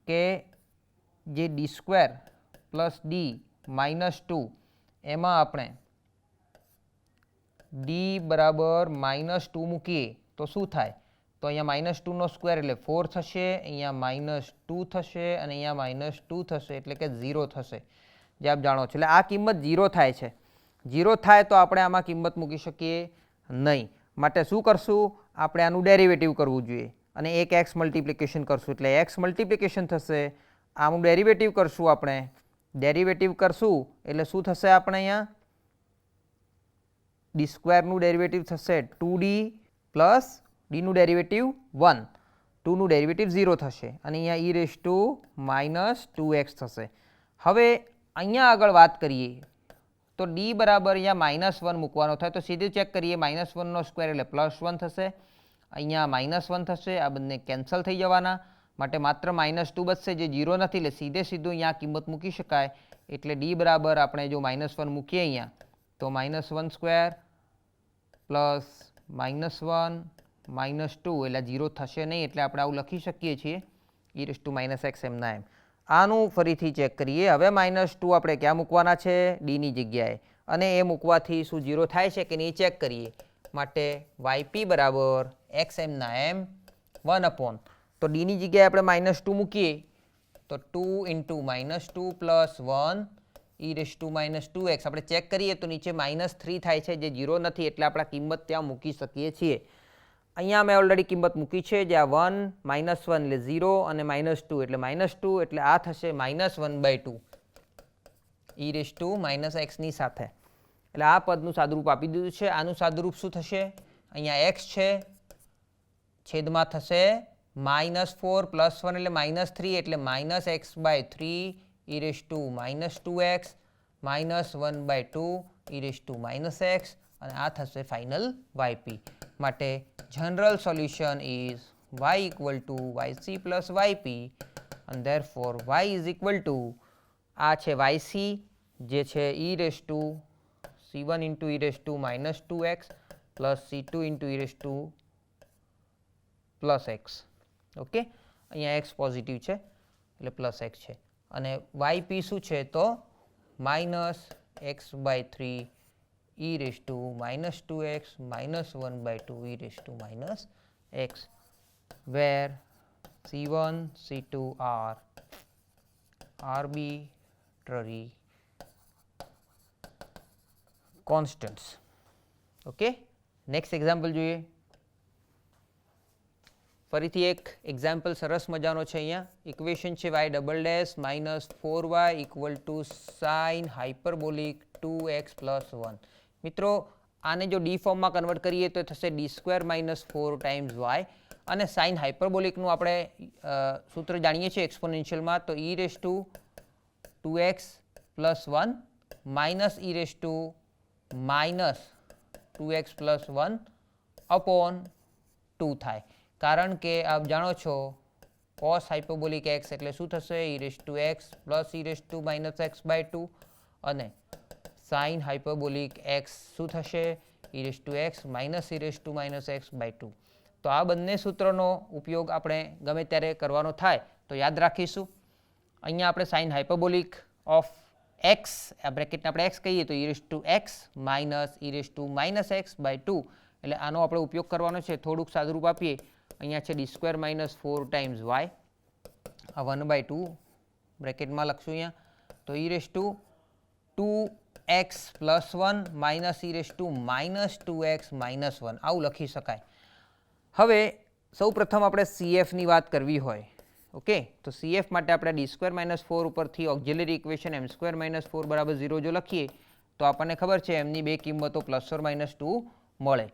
કે જે d² + d - 2 એમાં આપણે d બરાબર -2 મૂકીએ તો શું થાય? તો અહીંયા -2 નો સ્ક્વેર એટલે 4 થશે, અહીંયા -2 થશે અને અહીંયા -2 થશે એટલે કે 0 થશે, જે આપ જાણો છો. એટલે આ કિંમત 0 થાય છે. 0 થાય તો આપણે આમાં કિંમત મૂકી શકીએ નહીં. માટે શું કરશું? આપણે આનું ડેરિવેટિવ કરવું જોઈએ અને એક x મલ્ટિપ્લિકેશન કરશું એટલે x મલ્ટિપ્લિકેશન થશે. આનું ડેરિવેટિવ કરશું આપણે. ડેરિવેટિવ કરશું એટલે શું થશે? આપણે અહીંયા d² નું ડેરિવેટિવ થશે 2d પ્લસ d નું ડેરિવેટિવ 1, 2 નું ડેરિવેટિવ 0 થશે અને અહીંયા e−2x થશે. હવે અહીંયા આગળ વાત કરીએ તો d બરાબર અહીંયા -1 મૂકવાનો થાય તો સીધું ચેક કરીએ. -1 નો સ્ક્વેર એટલે +1 થશે, અહીંયા -1 થશે, આ બંને કેન્સલ થઈ જવાના, માટે માત્ર -2 બચશે જે 0 નથી, એટલે સીધું અહીંયા કિંમત મૂકી શકાય. એટલે d બરાબર આપણે જો -1 મૂકીએ અહીંયા તો -1² પ્લસ -1 -2 એટલે 0 થશે નહીં, એટલે આપણે આવું લખી શકીએ છીએ e−x એમના એમ. આનું ફરીથી ચેક કરીએ. હવે -2 આપણે ક્યાં મૂકવાના છે? ડીની જગ્યાએ, અને એ મૂકવાથી શું 0 થાય છે કે નહીં ચેક કરીએ. માટે yp બરાબર x એમના એમ 1/, તો ડીની જગ્યાએ આપણે -2 મૂકીએ તો 2 × -2 + 1 e−2x. આપણે ચેક કરીએ તો નીચે -3 થાય છે જે 0 નથી, એટલે આપણે કિંમત ત્યાં મૂકી શકીએ છીએ. અહીંયા મેં ઓલરેડી કિંમત મૂકી છે, જે આ 1 -1 એટલે 0 અને -2 એટલે -2, એટલે આ થશે -1/2 e−x ની સાથે. એટલે આ પદનું સાદુરૂપ આપી દીધું છે. આનું સાદુરૂપ શું થશે? અહીંયા x છે, છેદમાં થશે -4 + 1 એટલે -3 એટલે -x/3 e−2x -1/2 e−x અને આ થશે ફાઇનલ yp. માટે general solution is y = yc + yp and therefore y = આ છે yc જે છે c1 × e−2x + c2 × e+x. Okay, અહીંયા x પોઝિટિવ છે એટલે +x છે અને yp શું છે? તો -x/3 e−2x -1/2 e−x, where c1 c2 are arbitrary constants. Okay, next example જોઈએ. ફરીથી એક એક્ઝામ્પલ સરસ મજાનો છે. અહીંયા ઇક્વેશન છે y - 4y = sin hyperbolic 2x + 1. મિત્રો આને જો ડી ફોર્મમાં કન્વર્ટ કરીએ તો થશે d² - 4 ટાઈમ્સ y, અને સાઇન હાઇપરબોલિકનું આપણે સૂત્ર જાણીએ છીએ એક્સપોનેન્શિયલમાં, તો e2x + 1 -2x + 1/2 થાય. કારણ કે આપ જાણો છો cos હાઇપરબોલિક x એટલે શું થશે? e2x + e−x/2, અને sin હાઇપરબોલિક x શું થશે? e2x - e−x/2. તો આ બંને સૂત્રનો ઉપયોગ આપણે ગમે ત્યારે કરવાનો થાય તો યાદ રાખીશું. અહીંયા આપણે sin હાઇપરબોલિક ઓફ x, આ બ્રેકેટને આપણે x કહીએ તો e2x - e−x/2, એટલે આનો આપણે ઉપયોગ કરવાનો છે. થોડુંક સાદુરૂપ આપીએ. અહીંયા છે d² - 4 ટાઈમ્સ y, આ 1/2 બ્રેકેટમાં લખશું અહીંયા, તો e2x + 1 - e−2x - 1 આવું લખી શકાય. હવે સૌ પ્રથમ આપણે CF ની વાત કરવી હોય, ઓકે, તો CF માટે આપણે ડી સ્ક્વેર માઇનસ 4 ઉપરથી ઓક્ઝિલરી ઇક્વેશન એમ સ્ક્વેર માઇનસ 4 બરાબર 0 જો લખીએ તો આપણને ખબર છે એમની બે કિંમતો +or-2 મળે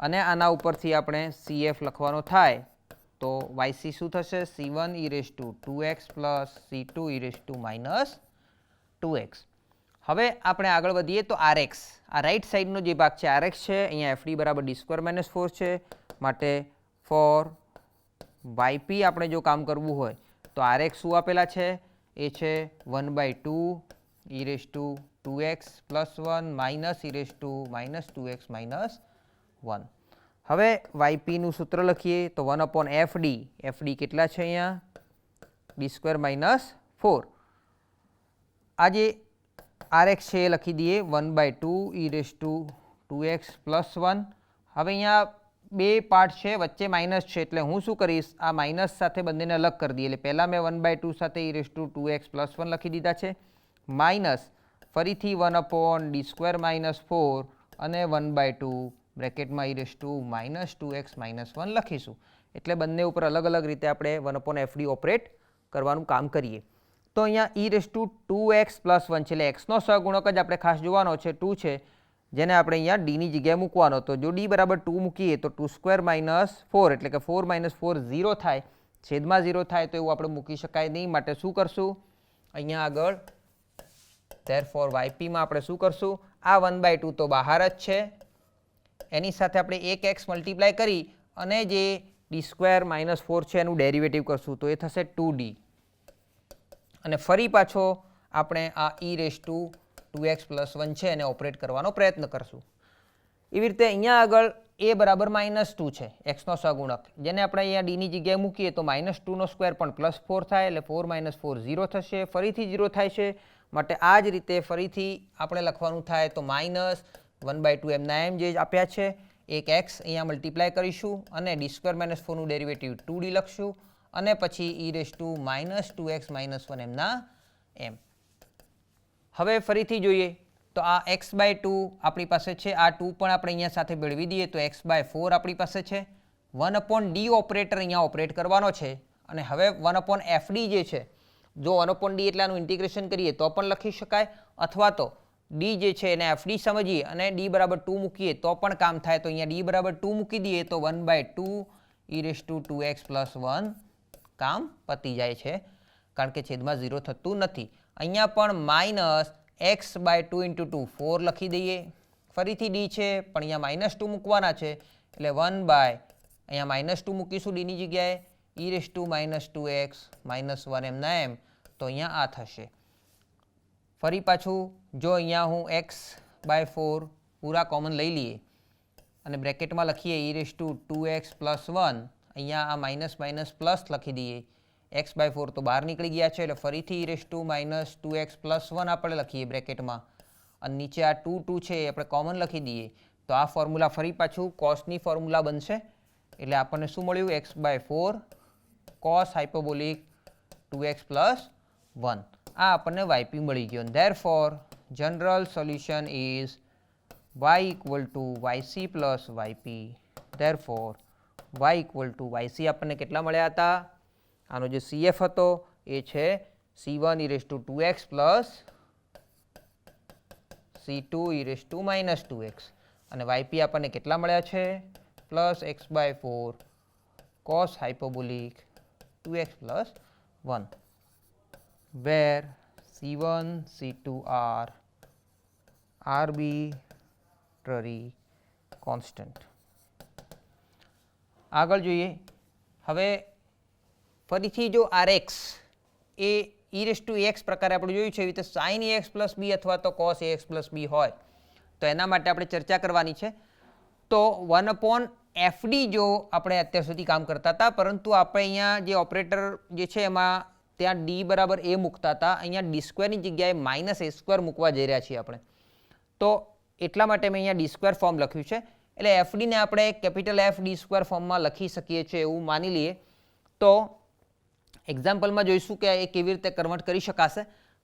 અને આના ઉપરથી આપણે CF લખવાનો થાય તો YC શું થશે? C1 e⁻²x plus C2 e⁻²x. હવે આપણે આગળ વધીએ તો RX, આ રાઈટ સાઈડનો જે ભાગ છે RX છે, અહીંયા FD બરાબર ડી સ્ક્વેર માઇનસ 4 છે, માટે ફોર YP આપણે જો કામ કરવું હોય તો RX શું આપેલા છે? એ છે 1/2 e⁻²x plus 1 minus e⁻²x minus 1. હવે YPનું સૂત્ર લખીએ તો 1/FD, FD કેટલા છે અહીંયા? D square minus 4. આ જે RX છે એ લખી દઈએ 1/2 e⁻²x પ્લસ 1. હવે અહીંયા બે પાર્ટ છે, વચ્ચે માઇનસ છે, એટલે હું શું કરીશ? આ માઇનસ સાથે બંનેને અલગ કરી દઈએ. એટલે પહેલાં મેં 1/2 સાથે e⁻²x પ્લસ 1 લખી દીધા છે, માઇનસ ફરીથી 1/d સ્ક્વેર માઇનસ 4 અને 1/2 બ્રેકેટમાં e⁻² માઇનસ 1 લખીશું. એટલે બંને ઉપર અલગ અલગ રીતે આપણે 1/FD ઓપરેટ કરવાનું કામ કરીએ. તો અહીંયા e⁻² પ્લસ 1 છે, એટલે એક્સનો સહગુણક જ આપણે ખાસ જોવાનો છે, 2 છે, જેને આપણે અહીંયા ડીની જગ્યાએ મૂકવાનો. તો જો ડી બરાબર 2 મૂકીએ તો 2² માઇનસ 4, એટલે કે 4 માઇનસ 4 0 થાય, છેદમાં 0 થાય તો એવું આપણે મૂકી શકાય નહીં. માટે શું કરશું? અહીંયા આગળ ધેરફોર YPમાં આપણે શું કરશું? આ 1/2 તો બહાર જ છે, એની સાથે આપણે 1x મલ્ટીપ્લાય કરી અને જે ડી સ્ક્વેર માઇનસ 4 છે એનું ડેરિવેટિવ કરશું, તો એ થશે 2d. અને ફરી પાછો આપણે આ e⁻²x પ્લસ 1 છે એને ઓપરેટ કરવાનો પ્રયત્ન કરશું. એવી રીતે અહીંયા આગળ a બરાબર -2 છે, એક્સનો સહગુણક, જેને આપણે અહીંયા ડીની જગ્યાએ મૂકીએ તો -2નો સ્ક્વેર પણ +4 થાય, એટલે 4 માઇનસ 4 0 થશે, ફરીથી 0 થાય છે. માટે આ જ રીતે ફરીથી આપણે લખવાનું થાય તો -1/2 એમના એમ જે આપ્યા છે, એક એક્સ અહીંયા મલ્ટીપ્લાય કરીશું અને ડી સ્ક્વેર માઇનસ 4નું ડેરિવેટિવ 2d લખશું અને પછી e⁻²x માઇનસ 1 એમના એમ. હવે ફરીથી જોઈએ તો આ x/2 આપણી પાસે છે, આ 2 પણ આપણે અહીંયા સાથે ભેળવી દઈએ તો x/4 આપણી પાસે છે. 1/d ઓપરેટર અહીંયા ઓપરેટ કરવાનો છે અને હવે 1/FD જે છે, જો 1/d એટલે આનું ઇન્ટિગ્રેશન કરીએ તો પણ લખી શકાય, અથવા તો d જે છે એને FD સમજીએ અને d બરાબર 2 મૂકીએ તો પણ કામ થાય. તો અહીંયા d બરાબર 2 મૂકી દઈએ તો 1/2 e⁻²x પ્લસ 1 કામ પતી જાય છે, કારણ કે છેદમાં 0 થતું નથી. અહીંયા પણ -x/2 × 2 4 લખી દઈએ, ફરીથી d છે પણ અહીંયા -2 મૂકવાના છે, એટલે 1/ અહીંયા -2 મૂકીશું ડીની જગ્યાએ, e⁻²x માઇનસ 1 એમના એમ. તો અહીંયા આ થશે. ફરી પાછું જો અહીંયા હું x/4 પૂરા કોમન લઈ લઈએ અને બ્રેકેટમાં લખીએ e⁻²x પ્લસ 1, અહીંયા આ માઇનસ માઇનસ પ્લસ લખી દઈએ, x/4 તો બહાર નીકળી ગયા છે, એટલે ફરીથી e⁻²x પ્લસ 1 આપણે લખીએ બ્રેકેટમાં અને નીચે આ 2 છે એ આપણે કોમન લખી દઈએ. તો આ ફોર્મ્યુલા ફરી પાછું કોસની ફોર્મ્યુલા બનશે, એટલે આપણને શું મળ્યું? x/4 cos hyperbolic 2x plus 1. આ આપણને YP મળી ગયો. Therefore general solution is y = YC plus YP. Therefore y = YC આપણને કેટલા મળ્યા હતા? આનો જે CF હતો એ છે C1 e⁻²x plus C2 e⁻² અને YP આપણને કેટલા મળ્યા છે? Plus x/4 cos hyperbolic 2x plus 1, where C1, C2 are arbitrary constant. આગળ જોઈએ. હવે ફરીથી જો RX એ e⁻x પ્રકારે આપણે જોયું છે, એવી રીતે sin ax પ્લસ b અથવા તો cos ax પ્લસ b હોય તો એના માટે આપણે ચર્ચા કરવાની છે. તો 1/FD જો આપણે અત્યાર સુધી કામ કરતા હતા, પરંતુ આપણે અહીંયા જે ઓપરેટર જે છે એમાં ત્યાં d બરાબર a મૂકતા હતા, અહીંયા d સ્ક્વેરની જગ્યાએ -a² મૂકવા જઈ રહ્યા છીએ આપણે. તો એટલા માટે મેં અહીંયા d² ફોર્મ લખ્યું છે, એટલે FD ને આપણે કેપિટલ F d² ફોર્મમાં લખી શકીએ છીએ એવું માની લઈએ. તો એક્ઝામ્પલમાં જોઈશું કે એ કેવી રીતે કન્વર્ટ કરી શકાશે.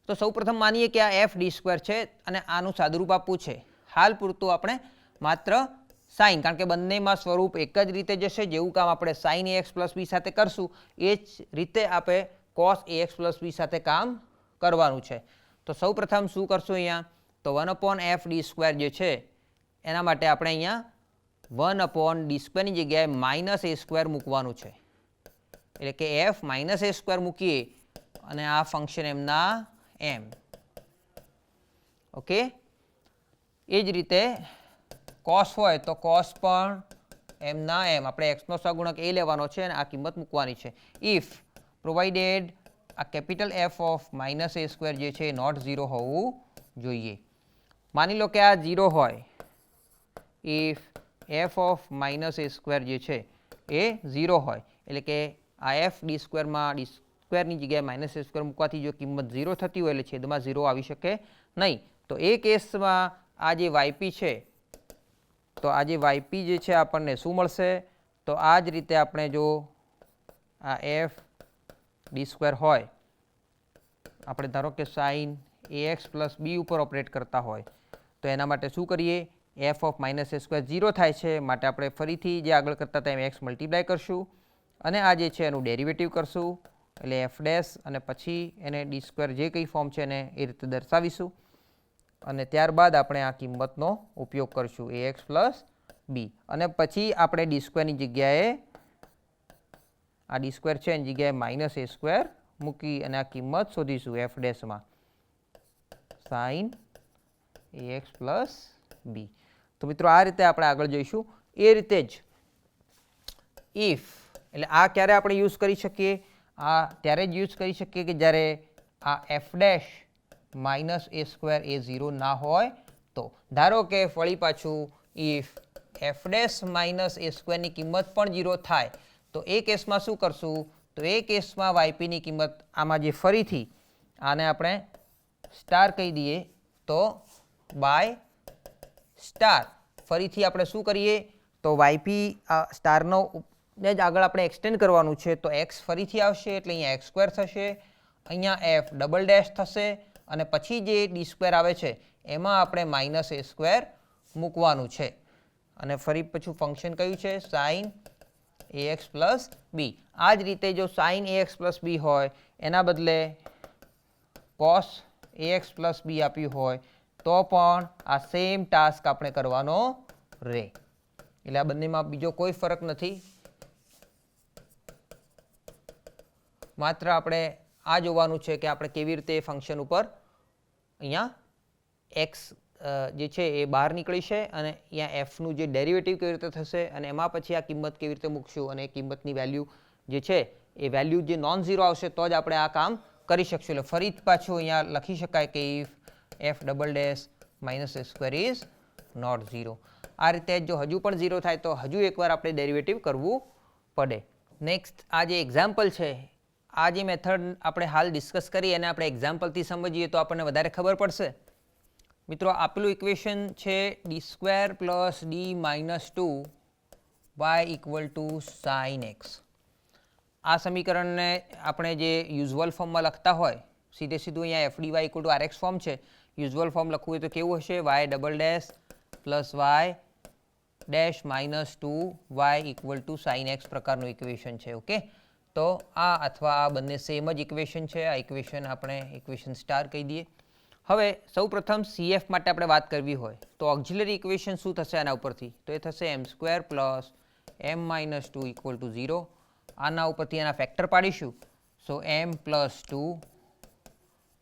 તો સૌપ્રથમ માનીએ કે આ f d² છે અને આનું સાદુરૂપ આપવું છે. હાલ પૂરતું આપણે માત્ર સાઇન, કારણ કે બંનેમાં સ્વરૂપ એક જ રીતે જશે. જેવું કામ આપણે સાઇન AX પ્લસ બી સાથે કરશું એ જ રીતે આપણે કોસ AX પ્લસ બી સાથે કામ કરવાનું છે. તો સૌ પ્રથમ શું કરશું અહીંયા, તો 1/f d² જે છે એના માટે આપણે અહીંયા 1/d² ની જગ્યાએ -a² મૂકવાનું છે. એટલે કે f -a² મૂકીએ અને આ ફંક્શન એમના m. ઓકે, એ જ રીતે કોસ હોય તો કોસ પણ એમના m. આપણે x નો સહગુણક a લેવાનો છે અને આ કિંમત મૂકવાની છે. ઇફ પ્રોવાઇડેડ આ કેપિટલ F ઓફ -a² જે છે નોટ 0 હોવું જોઈએ. માની લો કે આ 0 હોય, ઇફ f ઓફ -a² જે છે એ 0 હોય, એટલે કે આ f d² માં d² ની જગ્યાએ -a² મૂકવાથી જો કિંમત 0 થતી હોય એટલે છેદમાં 0 આવી શકે નહીં. તો એ કેસમાં આ જે yp છે, તો આ જે yp જે છે આપણને શું મળશે, તો આ જ રીતે આપણે જો આ f d² હોય, આપણે ધારો કે સાઇન AX પ્લસ બી ઉપર ઓપરેટ કરતા હોય, તો એના માટે શું કરીએ, f ઓફ -a² 0 થાય છે, માટે આપણે ફરીથી જે આગળ કરતા હતા એમ x મલ્ટીપ્લાય કરશું અને આ જે છે એનું ડેરિવેટિવ કરશું, એટલે f' અને પછી એને d² જે કંઈ ફોર્મ છે એને એ રીતે દર્શાવીશું અને ત્યારબાદ આપણે આ કિંમતનો ઉપયોગ કરશું AX પ્લસ બી અને પછી આપણે d² ની જગ્યાએ આ d² છે એની જગ્યાએ -a² મૂકી અને આ કિંમત શોધીશું f' માં સાઇન AX પ્લસ બી. તો મિત્રો આ રીતે આપણે આગળ જઈશું. એ રીતે જ ઇફ, એટલે આ ક્યારે આપણે યુઝ કરી શકીએ, આ ત્યારે જ યુઝ કરી શકીએ કે જ્યારે આ f' -a² એ 0 ના હોય. તો ધારો કે ફળી પાછું ઇફ f' -a² ની કિંમત પણ 0 થાય, તો એ કેસમાં શું કરશું, તો એ કેસમાં yp ની કિંમત આમાં જે ફરીથી આને આપણે સ્ટાર કહી દઈએ, તો બાય સ્ટાર ફરીથી આપણે શું કરીએ, તો yp સ્ટારનો ને જ આગળ આપણે એક્સટેન્ડ કરવાનું છે, તો x ફરીથી આવશે એટલે અહીંયા x² થશે, અહીંયા f" થશે અને પછી જે d² આવે છે એમાં આપણે -a² મૂકવાનું છે અને ફરી પાછું ફંક્શન કયું છે, સાઇન AX પ્લસ બી. આ જ રીતે જો સાઇન AX પ્લસ બી હોય એના બદલે કોસ AX પ્લસ બી આપ્યું હોય તો પણ આ સેમ ટાસ્ક આપણે કરવાનો રહે. એટલે આ બંનેમાં બીજો કોઈ ફરક નથી, માત્ર આપણે આ જોવાનું છે કે આપણે કેવી રીતે ફંક્શન ઉપર અહીંયા x જે છે એ બહાર નીકળી છે અને અહીંયા fનું જે ડેરિવેટિવ કેવી રીતે થશે અને એમાં પછી આ કિંમત કેવી રીતે મૂકશું અને એ કિંમતની વેલ્યુ જે છે એ વેલ્યુ જે નોન ઝીરો આવશે તો જ આપણે આ કામ કરી શકશું. એટલે ફરી પાછું અહીંયા લખી શકાય કે if f" -a² is not 0. આ રીતે જો હજુ પણ 0 થાય તો હજુ એકવાર આપણે ડેરિવેટિવ કરવું પડે. નેક્સ્ટ આ જે એક્ઝામ્પલ છે, આ જે મેથડ આપણે હાલ ડિસ્કસ કરી એને આપણે એક્ઝામ્પલથી સમજીએ તો આપણને વધારે ખબર પડશે. મિત્રો આપેલું ઇક્વેશન છે d² plus d -2y = sin x. આ સમીકરણને આપણે જે યુઝ્યુઅલ ફોર્મમાં લખતા હોય, સીધે સીધું અહીંયા f dy = rx ફોર્મ છે, યુઝ્યુઅલ ફોર્મ લખવું હોય તો કેવું હશે, y" plus y' -2y = sin x પ્રકારનું ઇક્વેશન છે. ઓકે, તો આ અથવા આ બંને સેમ જ ઇક્વેશન છે. આ ઇક્વેશન આપણે ઇક્વેશન સ્ટાર કહી દઈએ. હવે સૌપ્રથમ CF માટે આપણે વાત કરવી હોય તો ઓક્ઝિલરી ઇક્વેશન શું થશે આના ઉપરથી, તો એ થશે m² પ્લસ m - 2 = 0. આના ઉપરથી એના ફેક્ટર પાડીશું, સો m + 2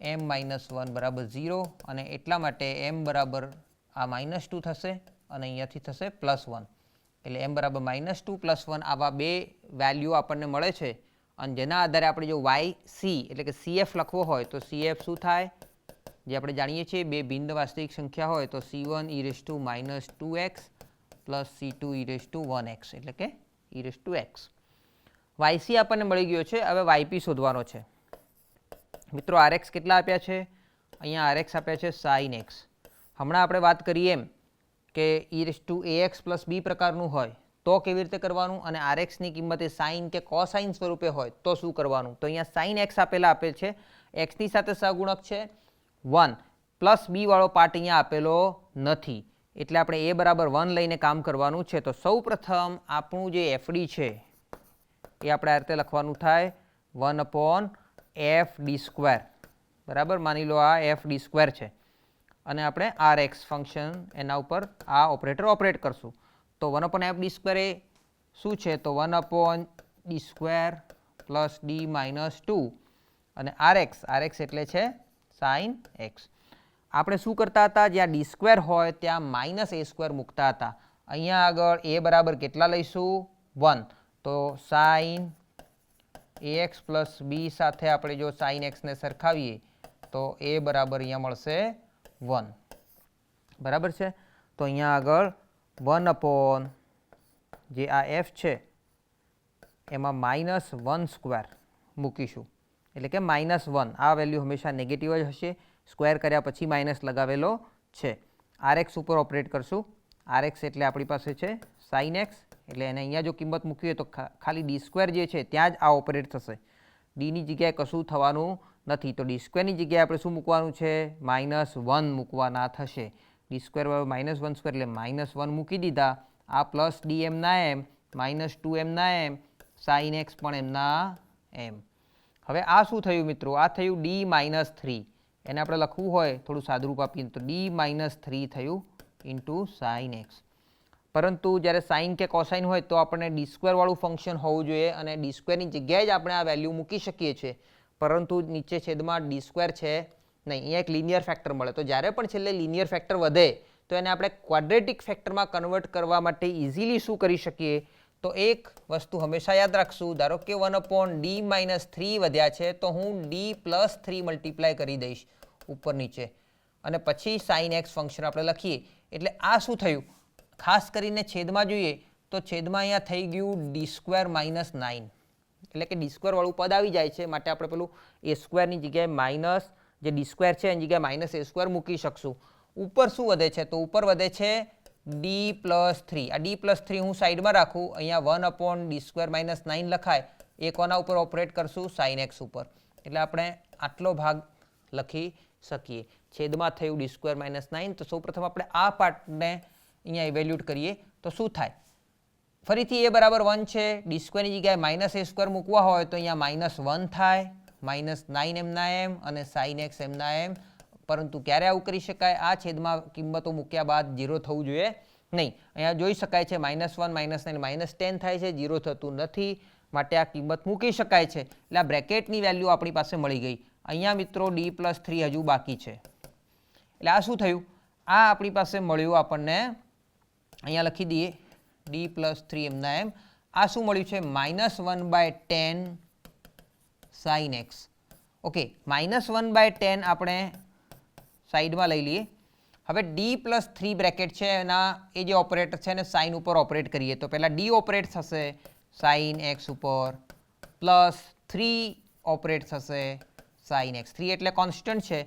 m - 1 = 0 અને એટલા માટે m બરાબર આ -2 થશે અને અહીંયાથી થશે +1, એટલે m બરાબર -2 + 1 આવા બે વેલ્યુ આપણને મળે છે અને જેના આધારે આપણે જો yc એટલે કે CF લખવો હોય તો CF શું થાય, જે આપણે જાણીએ છીએ બે ભિન્ન વાસ્તવિક સંખ્યા હોય તો c1 e⁻ -2x plus c2 e⁻1x એટલે કે e⁻x. yc આપણને મળી ગયો છે. હવે yp શોધવાનો છે. મિત્રો rx કેટલા આપ્યા છે, અહીંયા rx આપ્યા છે sin x. હમણાં આપણે વાત કરીએ એમ કે e⁻ax પ્લસ b પ્રકારનું હોય તો કેવી રીતે કરવાનું અને rx ની કિંમત એ સાઇન કે કોસાઇન સ્વરૂપે હોય તો શું કરવાનું. તો અહીંયા sin x આપેલ છે, x ની સાથે સહગુણક છે 1 પ્લસ b વાળો પાર્ટ અહીંયા આપેલો નથી એટલે આપણે એ બરાબર 1 લઈને કામ કરવાનું છે. તો સૌ પ્રથમ આપણું જે એફડી છે એ આપણે આ રીતે લખવાનું થાય 1/fd². બરાબર, માની લો આ fd² છે અને આપણે rx ફંક્શન એના ઉપર આ ઓપરેટર ઓપરેટ કરશું. તો 1/fd² એ શું છે? તો 1/d² પ્લસ d માઇનસ 2 અને rx એટલે છે sin x. આપણે શું કરતા હતા? જ્યાં d² હોય ત્યાં -a² મૂકતા હતા. અહીંયા આગળ a બરાબર કેટલા લઈશું? 1. તો sin ax પ્લસ b સાથે આપણે જો sin x ને સરખાવીએ તો a બરાબર અહીંયા મળશે 1. બરાબર છે. તો અહીંયા આગળ 1/ જે આ f છે એમાં -1² મૂકીશું, એટલે કે -1. આ વેલ્યુ હંમેશા નેગેટિવ જ હશે, સ્ક્વેર કર્યા પછી માઇનસ લગાવેલો છે. rx ઉપર ઓપરેટ કરશું. rx એટલે આપણી પાસે છે sin x, એટલે એને અહીંયા જો કિંમત મૂકી હોય તો ખાલી d² જે છે ત્યાં જ આ ઓપરેટ થશે. ડીની જગ્યાએ કશું થવાનું નથી. તો d² ની જગ્યાએ આપણે શું મૂકવાનું છે? -1 મૂકવાના થશે. d² બરાબર -1² એટલે -1 મૂકી દીધા. આ પ્લસ d એમના એમ, -2 એમના એમ, sin x પણ એમના એમ. હવે આ શું થયું મિત્રો? આ થયું d -3. એને આપણે લખવું હોય થોડું સાદુરૂપ આપીએ તો d -3 થયું ઇન્ટુ sin x. પરંતુ જ્યારે સાઇન કે કોસાઇન હોય તો આપણે d² વાળું ફંક્શન હોવું જોઈએ અને d² ની જગ્યાએ જ આપણે આ વેલ્યુ મૂકી શકીએ છીએ. પરંતુ નીચે છેદમાં d² છે નહીં, અહીંયા એક લિનિયર ફેક્ટર મળે. તો જ્યારે પણ છેલ્લે લિનિયર ફેક્ટર વધે તો એને આપણે ક્વાડ્રેટિક ફેક્ટરમાં કન્વર્ટ કરવા માટે ઇઝીલી શું કરી શકીએ? તો એક વસ્તુ હંમેશા યાદ રાખશું. ધારો કે 1/d -3 વધ્યા છે તો હું d + 3 મલ્ટીપ્લાય કરી દઈશ ઉપર નીચે અને પછી sin x ફંક્શન આપણે લખીએ. એટલે આ શું થયું? ખાસ કરીને છેદમાં જોઈએ તો છેદમાં અહીંયા થઈ ગયું d² - 9, એટલે કે d² વાળું પદ આવી જાય છે. માટે આપણે પેલું a² ની જગ્યાએ માઇનસ જે d² છે એની જગ્યાએ -a² મૂકી શકશું. ઉપર શું વધે છે? તો ઉપર વધે છે d + 3. આ d + 3 હું સાઈડમાં રાખું. અહીંયા 1/d² - 9 લખાય. એ કોના ઉપર ઓપરેટ કરશું? sin x ઉપર. એટલે આપણે આટલો ભાગ લખી શકીએ. છેદમાં થયું d² - 9. તો સૌપ્રથમ આપણે આ પાર્ટને અહીંયા ઇવેલ્યુએટ કરીએ તો શું થાય? ફરીથી a બરાબર 1 છે. d² ની જગ્યાએ -a² મૂકવા હોય તો અહીંયા -1 થાય, -9 એમના એમ અને sin x એમના એમ. પરંતુ ક્યારે આવું કરી શકાય? આ છેદમાં કિંમતો મૂક્યા બાદ 0 થવું જોઈએ નહીં. અહીંયા જોઈ શકાય છે -1 -9 -10 થાય છે, 0 થતું નથી. માટે આ કિંમત મૂકી શકાય છે. એટલે આ બ્રેકેટની વેલ્યુ આપણી પાસે મળી ગઈ. અહીંયા મિત્રો d + 3 હજુ બાકી છે. એટલે આ શું થયું? આ આપણી પાસે મળ્યું આપણને, અહીંયા લખી દઈએ d + 3 એમના એમ. આ શું મળ્યું છે? -1/10 sin x. ઓકે, -1/10 આપણે સાઈડમાં લઈ લઈએ. હવે d + 3 બ્રેકેટ છે એના એ જે ઓપરેટર છે એને સાઇન ઉપર ઓપરેટ કરીએ તો પહેલાં d ઓપરેટ થશે sin x ઉપર, +3 ઓપરેટ થશે sin x. 3 એટલે કોન્સ્ટન્ટ છે,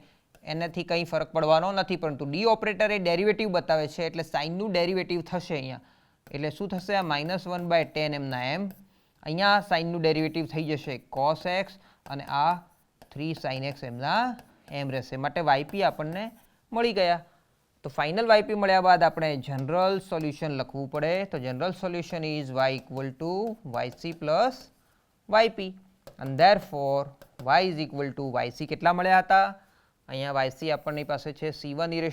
એનાથી કંઈ ફરક પડવાનો નથી. પરંતુ d ઓપરેટર એ ડેરિવેટિવ બતાવે છે એટલે સાઇનનું ડેરિવેટિવ થશે અહીંયા. એટલે શું થશે? આ -1/10 એમના એમ. અહીંયા સાઇનનું ડેરિવેટિવ થઈ જશે cos x અને આ 3 sin x એમના એમ રહેશે. માટે yp આપણને મળી ગયા. તો ફાઇનલ yp મળ્યા બાદ આપણે જનરલ સોલ્યુશન લખવું પડે. તો general solution is y = yc + yp and therefore y is equal to yc કેટલા મળ્યા હતા? અહીંયા yc આપણની પાસે છે c1 e -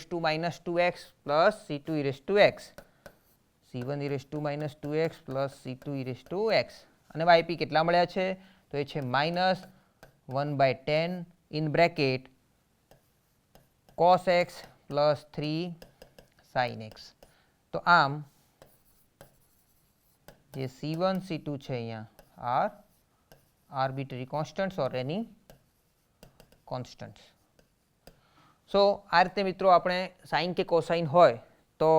2x plus c2 e - x. c1 e - 2x plus c2 e - x અને yp કેટલા મળ્યા છે? તો એ છે -1/10 in bracket cos x plus 3 sin x. તો આમ જે c1 c2 છે અહીંયા આર આર્બિટરી કોન્સ્ટન્ટ્સ ઓર એની કોન્સ્ટન્ટ્સ. સો આ રીતે મિત્રો આપણે સાઇન કે કોસાઇન હોય તો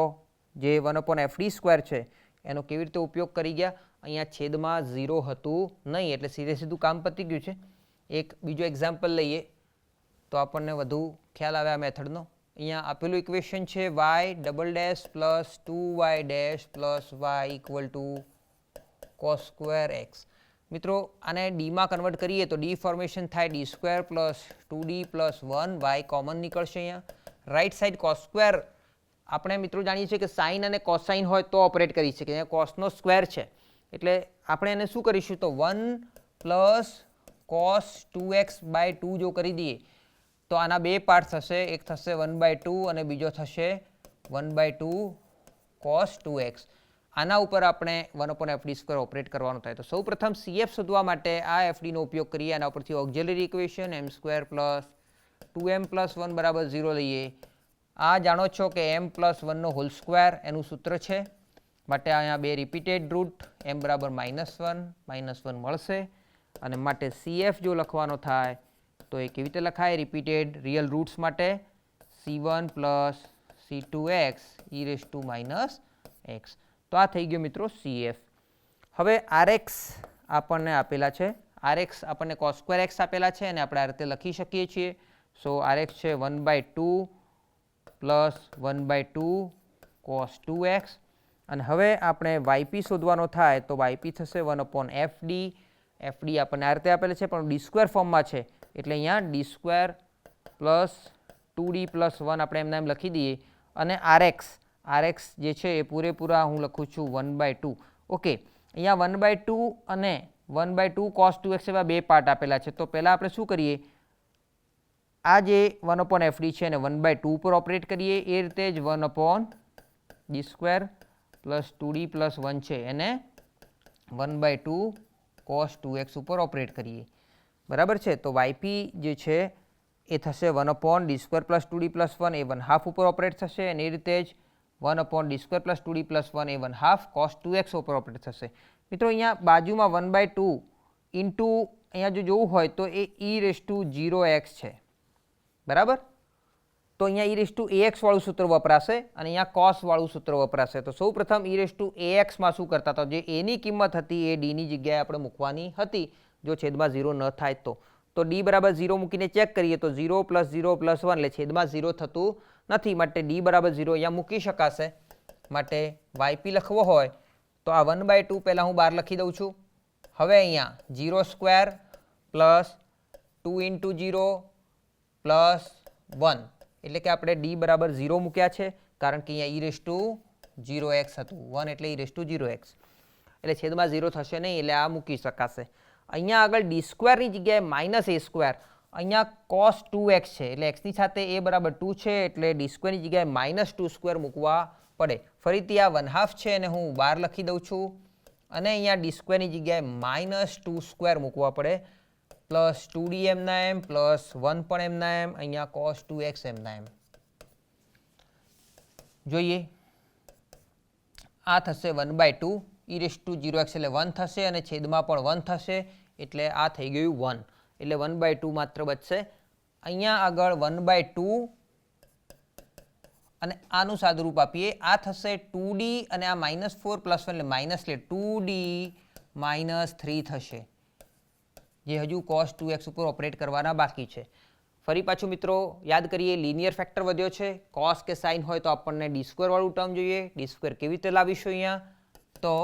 જે 1/fd² છે એનો કેવી રીતે ઉપયોગ કરી ગયા. અહીંયા છેદમાં 0 હતું નહીં એટલે સીધું કામ પતી ગયું છે. એક બીજો એક્ઝામ્પલ લઈએ તો આપણને વધુ ખ્યાલ આવે આ મેથડનો. અહીંયા આપેલું ઇક્વેશન છે y ++ + 2y' + y = cos² x. મિત્રો આને ડીમાં કન્વર્ટ કરીએ તો ડી ફોર્મેશન થાય d² + 2d + 1y કોમન નીકળશે. અહીંયા રાઈટ સાઈડ cos² આપણે મિત્રો જાણીએ છીએ કે સાઇન અને કોસાઇન હોય તો ઓપરેટ કરી શકીએ. અહીંયા કોસનો સ્ક્વેર છે એટલે આપણે એને શું કરીશું તો 1 પ્લસ કોસ 2x/2 જો કરી દઈએ તો આના બે પાર્ટ થશે. એક થશે 1/2 અને બીજો થશે 1/2 cos 2x. આના ઉપર આપણે 1/fd² ઓપરેટ કરવાનું થાય. તો સૌ પ્રથમ CF શોધવા માટે આ FDનો ઉપયોગ કરીએ. આના ઉપરથી auxiliary equation m² plus 2m plus 1 બરાબર 0 લઈએ. આ જાણો છો કે m પ્લસ 1નો હોલ સ્ક્વેર એનું સૂત્ર છે માટે અહીંયા બે રિપીટેડ રૂટ m બરાબર -1 મળશે અને માટે CF જો લખવાનો થાય તો એ કેવી રીતે લખાય રિપીટેડ રિયલ રૂટ્સ માટે c1 પ્લસ c2x e⁻x. તો આ થઈ ગયો મિત્રો CF. હવે RX આપણને આપેલા છે. RX આપણને cos²x આપેલા છે અને આપણે આ રીતે લખી શકીએ છીએ. સો RX છે 1/2 પ્લસ 1/2 cos 2x અને હવે આપણે YP શોધવાનો થાય તો YP થશે 1/fd. FD આપણને આ રીતે આપેલા છે પણ d² ફોર્મમાં છે એટલે અહીંયા d² પ્લસ 2d પ્લસ 1 આપણે એમના એમ લખી દઈએ અને RX જે છે એ પૂરેપૂરા હું લખું છું 1/2. ઓકે, અહીંયા 1/2 અને 1/2 cos 2x એવા બે પાર્ટ આપેલા છે. તો પહેલાં આપણે શું કરીએ આ જે 1/fd છે એને 1/2 ઉપર ઓપરેટ કરીએ. એ રીતે જ 1/d² પ્લસ 2d પ્લસ 1 છે એને 1/2 cos 2x ઉપર ઓપરેટ કરીએ. બરાબર છે. તો YP જે છે એ થશે 1/d² પ્લસ 2d પ્લસ 1 એ 1/2 ઉપર ઓપરેટ થશે અને એ રીતે જ 1/d² પ્લસ 2d પ્લસ 1 એ 1/2 cos 2x ઉપર ઓપરેટ થશે. મિત્રો અહીંયા બાજુમાં 1/2 ઇન્ટુ અહીંયા જો જોવું હોય તો એ e⁻0x છે. બરાબર. તો અહીંયા e⁻ax વાળું સૂત્ર વપરાશે અને અહીંયા cos વાળું સૂત્ર વપરાશે. તો સૌ પ્રથમ e⁻ax માં શું કરતા હતા જે એની કિંમત હતી એ ડીની જગ્યાએ આપણે મૂકવાની હતી જો છેદમાં 0 ન થાય તો d બરાબર 0 મૂકીને ચેક કરીએ તો 0 પ્લસ 0 પ્લસ 1 એટલે છેદમાં 0 થતું નથી માટે d બરાબર 0 અહીંયા મૂકી શકાશે. માટે YP લખવો હોય તો આ 1/2 પહેલાં હું બહાર લખી દઉં છું. હવે અહીંયા 0² પ્લસ 2 ઇન્ટુ 0 પ્લસ 1 એટલે કે આપણે d બરાબર 0 મૂક્યા છે કારણ કે અહીંયા e⁻0x હતું 1 એટલે e⁻0x એટલે છેદમાં 0 થશે નહીં એટલે આ મૂકી શકાશે. અહીંયા આગળ d² ની જગ્યાએ -a². અહીંયા cos 2x છે એટલે x ની સાથે a બરાબર 2 છે એટલે d² ની જગ્યાએ -2² મૂકવા પડે. ફરીથી આ 1/2 છે અને હું બહાર લખી દઉં છું અને અહીંયા d² ની જગ્યાએ -2² મૂકવા પડે પ્લસ 2d એમના એમ પ્લસ 1 પણ એમના એમ અહીંયા cos 2x એમના એમ. જોઈએ આ થશે 1/2 e⁻0x એટલે 1 થશે અને છેદમાં પણ 1 થશે એટલે આ થઈ ગયું 1 એટલે 1/2 માત્ર બચશે. અહીંયા આગળ 1/2 અને આનું સાદુરૂપ આપીએ આ થશે 2d અને આ -4 પ્લસ 1 એટલે માઇનસ એટલે 2d -3 થશે જે હજુ cos 2x ઉપર ઓપરેટ કરવાના બાકી છે. ફરી પાછું મિત્રો યાદ કરીએ લિનિયર ફેક્ટર વધ્યો છે. cos કે sin હોય તો આપણને d² વાળું ટર્મ જોઈએ. d² કેવી રીતે લાવીશું અહીંયા તો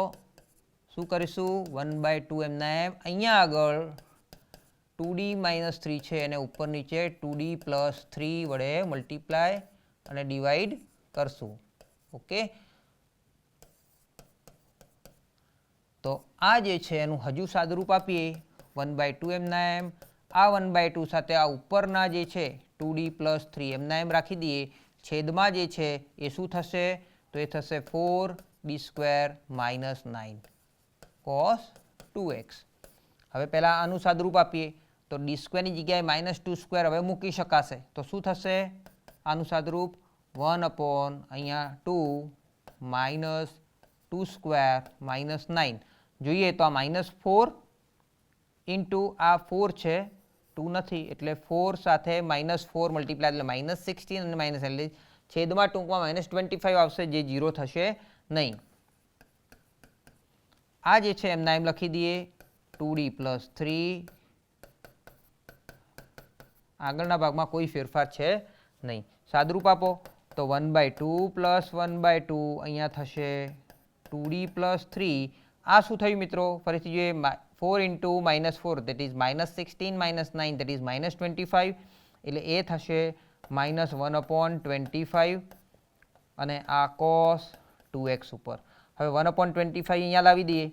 શું કરીશું 1/2 એમના એમ અહીંયા આગળ 2d -3 છે અને ઉપર નીચે 2d પ્લસ 3 વડે મલ્ટીપ્લાય અને ડિવાઈડ કરશું. ઓકે, તો આ જે છે એનું હજુ સાદુરૂપ આપીએ 1/2 એમના એમ આ 1/2 સાથે આ ઉપરના જે છે 2d પ્લસ 3 એમના એમ રાખી દઈએ. છેદમાં જે છે એ શું થશે તો એ થશે 4d² -9 cos 2x. હવે પહેલાં આનું સાદુરૂપ આપીએ તો d² ની જગ્યાએ -2² હવે મૂકી શકાશે તો શું થશે આનું સાદુરૂપ 1/ અહીંયા 2 -2² -9 જોઈએ તો આ -4 ઇન્ટુ આ 4 છે 2 નથી એટલે 4 સાથે -4 મલ્ટીપ્લાય એટલે -16 અને માઇનસ એટલે છેદમાં ટૂંકમાં -25 આવશે જે 0 થશે નહીં. આ જે છે એમના એમ લખી દઈએ 2d પ્લસ 3 આગળના ભાગમાં કોઈ ફેરફાર છે નહીં. સાદુરૂપ આપો તો 1/2 પ્લસ 1/2 અહીંયા થશે 2d પ્લસ 3 આ શું થયું મિત્રો ફરીથી જોઈએ 4 into -4 that is -16 -9 that is -25 એટલે એ થશે -1/25 અને આ cos 2x ઉપર. હવે 1/25 અહીંયા લાવી દઈએ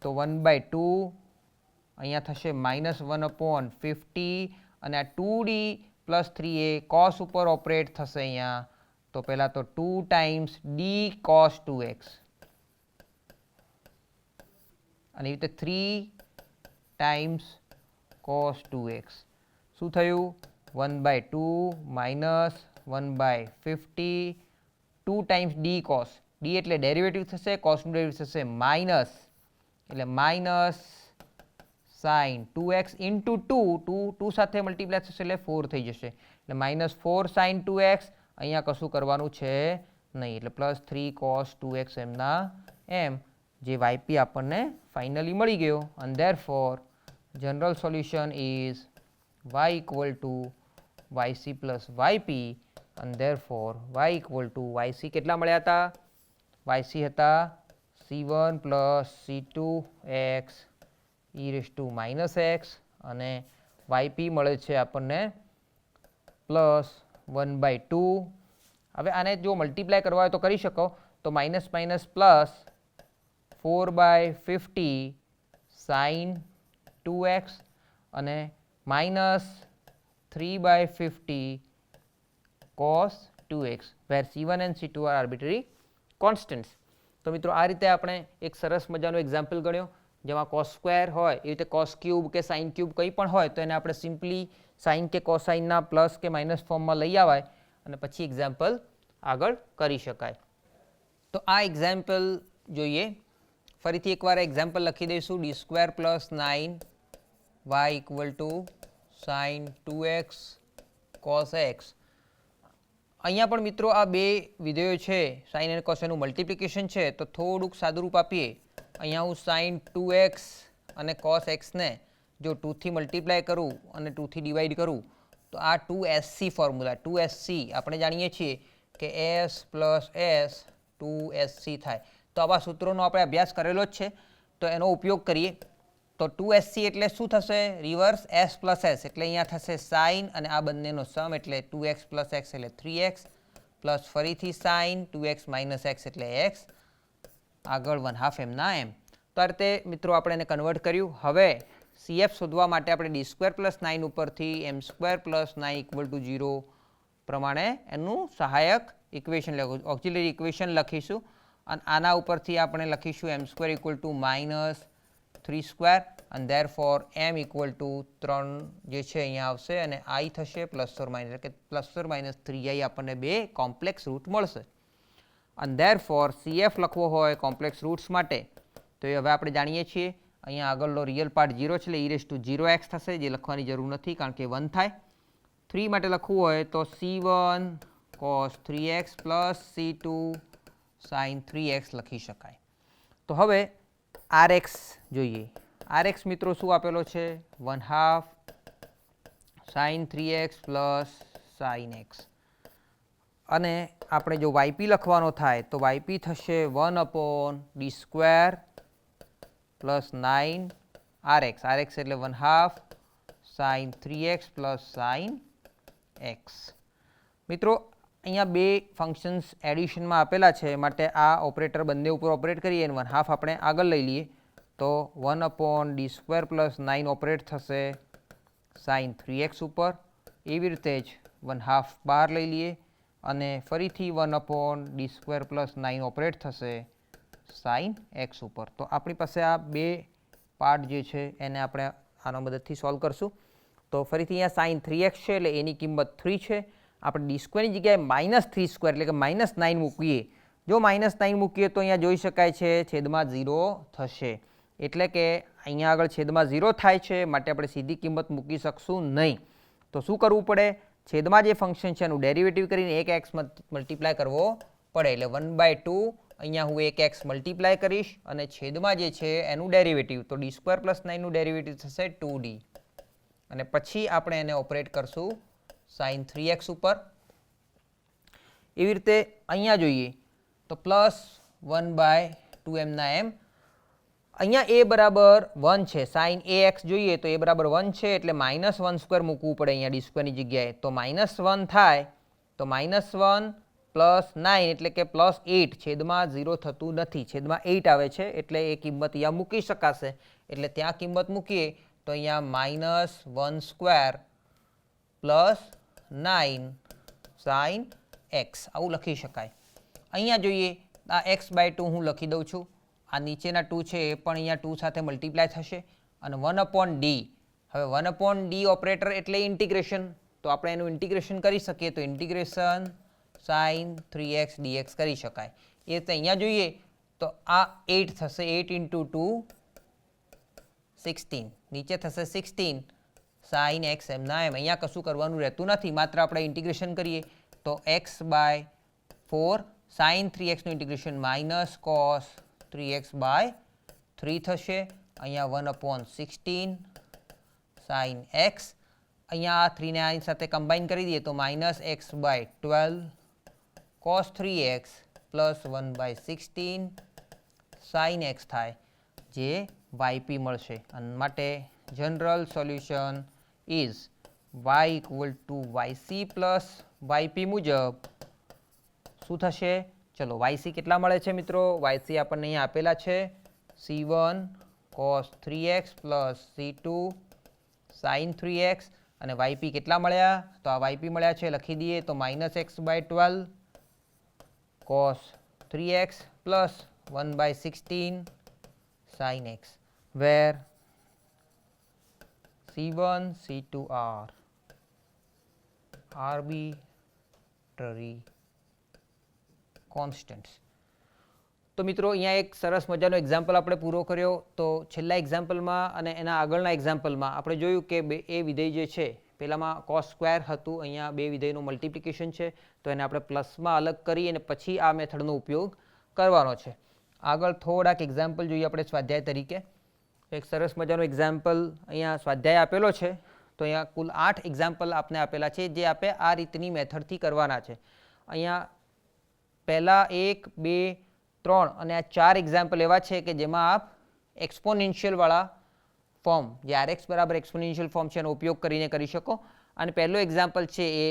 તો 1/2 અહીંયા થશે -1/50 અને આ 2d + 3a cos ઉપર ઓપરેટ થશે અહીંયા. તો પહેલાં તો 2 ટાઈમ્સ d cos 2x અને એવી રીતે 3 ટાઈમ્સ cos 2x. શું થયું? 1/2 - 1/50 2 ટાઈમ્સ d cos. d એટલે ડેરિવેટિવ થશે, cosનું ડેરિવેટિવ થશે માઇનસ, એટલે માઇનસ sin 2x ઇન્ટુ 2 સાથે મલ્ટીપ્લાય થશે એટલે 4 થઈ જશે, એટલે -4 sin 2x. અહીંયા કશું કરવાનું છે નહીં, એટલે +3 cos 2x એમના એમ, જે yp આપણને ફાઇનલી મળી ગયો. અને therefore general solution is y = yc + yp અને ધેરફોર y = yc કેટલા મળ્યા હતા? yc હતા c1 + c2x e−x અને yp મળે છે આપણને +1/2. હવે આને જો મલ્ટીપ્લાય કરવા હોય તો કરી શકો, તો minus minus plus 4/50 sin 2x અને -3/50 cos 2x, where c1 and c2 are arbitrary constants. તો મિત્રો આ રીતે આપણે એક સરસ મજાનો એક્ઝામ્પલ ગણ્યો, જેમાં cos² હોય એવી રીતે cos³ કે sin³ કંઈ પણ હોય તો એને આપણે સિમ્પલી સાઇન કે કોસાઇનના પ્લસ કે માઇનસ ફોર્મમાં લઈ આવાય અને પછી એક્ઝામ્પલ આગળ કરી શકાય. તો આ એક્ઝામ્પલ જોઈએ. ફરીથી એકવાર એક્ઝામ્પલ લખી દઈશું. d² + 9y = sin 2x cos x. અહીંયા પણ મિત્રો આ બે વિધેયો છે, સાઇન અને કોસ, એનું મલ્ટિપ્લિકેશન છે, તો થોડુંક સાદુરૂપ આપીએ. અહીંયા હું sin 2x અને cos x ને જો 2 થી મલ્ટીપ્લાય કરું અને 2 થી ડિવાઈડ કરું તો આ 2sc ફોર્મ્યુલા, 2sc આપણે જાણીએ છીએ કે s + s 2sc થાય. તો આવા સૂત્રોનો આપણે અભ્યાસ કરેલો જ છે, તો એનો ઉપયોગ કરીએ. તો 2sc એટલે શું થશે? રિવર્સ s + s, એટલે અહીંયા થશે sin અને આ બંનેનો સમ એટલે 2x + x એટલે 3x પ્લસ ફરીથી sin 2x - x એટલે x, આગળ 1/2 એમના એમ. તો આ રીતે મિત્રો આપણે એને કન્વર્ટ કર્યું. હવે CF શોધવા માટે આપણે d² + 9 ઉપરથી m² + 9 = 0 પ્રમાણે એનું સહાયક ઇક્વેશન ઓક્સિલરી ઇક્વેશન લખીશું અને આના ઉપરથી આપણે લખીશું m² - 3² અને ધેરફોર m = 3 જે છે અહીંયા આવશે અને i થશે +or- એટલે કે +or-3i આપણને બે કોમ્પ્લેક્સ રૂટ મળશે. અને ધેરફોર CF લખવો હોય કોમ્પ્લેક્સ રૂટ્સ માટે તો એ હવે આપણે જાણીએ છીએ. અહીંયા આગળનો રિયલ પાર્ટ 0 છે એટલે e0x થશે, જે લખવાની જરૂર નથી કારણ કે 1 થાય. 3 માટે લખવું હોય તો c1 cos 3x + c2 sin 3x લખી શકાય. તો હવે rx જોઈએ. rx મિત્રો શું આપેલો છે? 1/2 sin 3x + sin x. અને આપણે જો yp લખવાનો થાય તો yp થશે 1/d² + 9 rx. rx એટલે 1/2 sin 3x + sin x. મિત્રો અહીંયા બે ફંક્શન્સ એડિશનમાં આપેલા છે, માટે આ ઓપરેટર બંને ઉપર ઓપરેટ કરીએ અને 1/2 આપણે આગળ લઈ લઈએ તો 1/d² + 9 ઓપરેટ થશે sin 3x ઉપર. એવી રીતે જ 1/2 બહાર લઈ લઈએ અને ફરીથી 1/d² + 9 ઓપરેટ થશે sin x ઉપર. તો આપણી પાસે આ બે પાર્ટ જે છે એને આપણે આના મદદથી સોલ્વ કરશું. તો ફરીથી અહીંયા sin 3x છે એટલે એની કિંમત 3 છે. આપણે d² ની જગ્યાએ -3² એટલે કે -9 મૂકીએ. જો -9 મૂકીએ તો અહીંયા જોઈ શકાય છે છેદમાં 0 થશે, એટલે કે અહીંયા આગળ છેદમાં 0 થાય છે, માટે આપણે સીધી કિંમત મૂકી શકશું નહીં. તો શું કરવું પડે? છેદમાં જે ફંક્શન છે એનું ડેરિવેટિવ કરીને 1x મલ્ટીપ્લાય કરવો પડે. એટલે 1/2 અહીંયા હું 1x મલ્ટીપ્લાય કરીશ અને છેદમાં જે છે એનું ડેરિવેટિવ, તો d² + 9 નું ડેરિવેટિવ થશે 2d અને પછી આપણે એને ઓપરેટ કરશું sin 3x ઉપર. એવી રીતે અહીંયા જોઈએ તો +1/2 એમના એમ. અહીંયા a બરાબર 1 છે, sin ax જોઈએ તો a બરાબર 1 છે એટલે -1² મૂકવું પડે અહીંયા d² ની જગ્યાએ. તો -1 થાય તો -1 +9 એટલે કે +8 છેદમાં 0 થતું નથી, છેદમાં 8 આવે છે એટલે એ કિંમત અહીંયા મૂકી શકાશે. એટલે ત્યાં કિંમત મૂકીએ તો અહીંયા -1² +9 sin x આવું લખી શકાય. અહીંયા જોઈએ આ x/2 હું લખી દઉં છું. આ નીચેના 2 છે એ પણ અહીંયા 2 સાથે મલ્ટીપ્લાય થશે અને 1/d. હવે 1/d ઓપરેટર એટલે ઇન્ટિગ્રેશન, તો આપણે એનું ઇન્ટિગ્રેશન કરી શકીએ તો ઇન્ટિગ્રેશન sin 3x dx કરી શકાય. એ રીતે અહીંયા જોઈએ તો આ 8 થશે, 8 × 2 16, નીચે થશે 16 sin x એમના એમ. અહીંયા કશું કરવાનું રહેતું નથી, માત્ર આપણે ઇન્ટિગ્રેશન કરીએ તો x/4 sin 3x નું ઇન્ટિગ્રેશન -cos 3x/3 થશે. અહીંયા 1/16 sin x. અહીંયા આ 3 ને આની સાથે કમ્બાઈન કરી દઈએ તો -x/12 cos 3x + 1/16 sin x થાય, જે yp મળશે. અને માટે general solution is y = yc + yp મુજબ શું થશે? ચલો yc કેટલા મળે છે મિત્રો? yc આપણને અહીંયા આપેલા છે c1 cos 3x + c2 sin 3x અને yp કેટલા મળ્યા? તો આ yp મળ્યા છે, લખી દઈએ તો -x/12 cos 3x + 1/16 sin x, where c1 c2 are arbitrary constants. તો મિત્રો અહીંયા એક સરસ મજાનો એક્ઝામ્પલ આપણે પૂરો કર્યો. તો છેલ્લા એક્ઝામ્પલમાં અને એના આગળના એક્ઝામ્પલમાં આપણે જોયું કે એ વિધેય જે છે પહેલામાં cos² હતું, અહીંયા બે વિધેયનું મલ્ટિપ્લિકેશન છે તો એને આપણે પ્લસમાં અલગ કરી અને પછી આ મેથડનો ઉપયોગ કરવાનો છે. આગળ થોડાક એક્ઝામ્પલ જોઈએ આપણે સ્વાધ્યાય તરીકે. એક સરસ મજાનો એક્ઝામ્પલ અહીંયા સ્વાધ્યાય આપેલો છે. તો અહીંયા કુલ 8 એક્ઝામ્પલ આપને આપેલા છે જે આપણે આ રીતની મેથડથી કરવાના છે. અહીંયા પહેલા 1, 2, 3 અને આ 4 એક્ઝામ્પલ એવા છે કે જેમાં આપ એક્સપોનેન્શિયલવાળા ફોર્મ, જે rx = એક્સપોનેન્શિયલ ફોર્મ છે એનો ઉપયોગ કરીને કરી શકો. અને પહેલો એક્ઝામ્પલ છે એ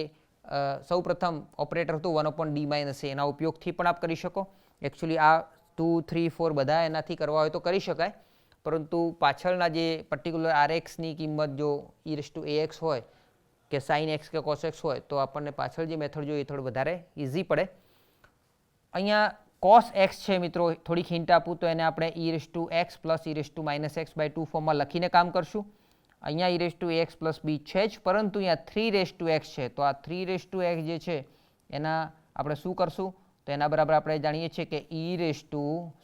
સૌપ્રથમ ઓપરેટર હતું 1/d - a, એના ઉપયોગથી પણ આપ કરી શકો. એકચ્યુઅલી આ 2, 3, 4 બધા એનાથી કરવા હોય તો કરી શકાય, પરંતુ પાછળના જે પર્ટિક્યુલર rxની કિંમત જો e⁻ax હોય કે sin x કે cos x હોય તો આપણને પાછળ જે મેથડ જોઈએ એ થોડું વધારે ઇઝી પડે. અહીંયા cos x છે મિત્રો, થોડીક હિન્ટ આપું તો એને આપણે e⁻x + e⁻x/2 ફોર્મમાં લખીને કામ કરશું. અહીંયા e⁻ax + b છે જ, પરંતુ અહીંયા 3⁻x છે તો આ 3⁻x જે છે એના આપણે શું કરશું તો એના બરાબર આપણે જાણીએ છીએ કે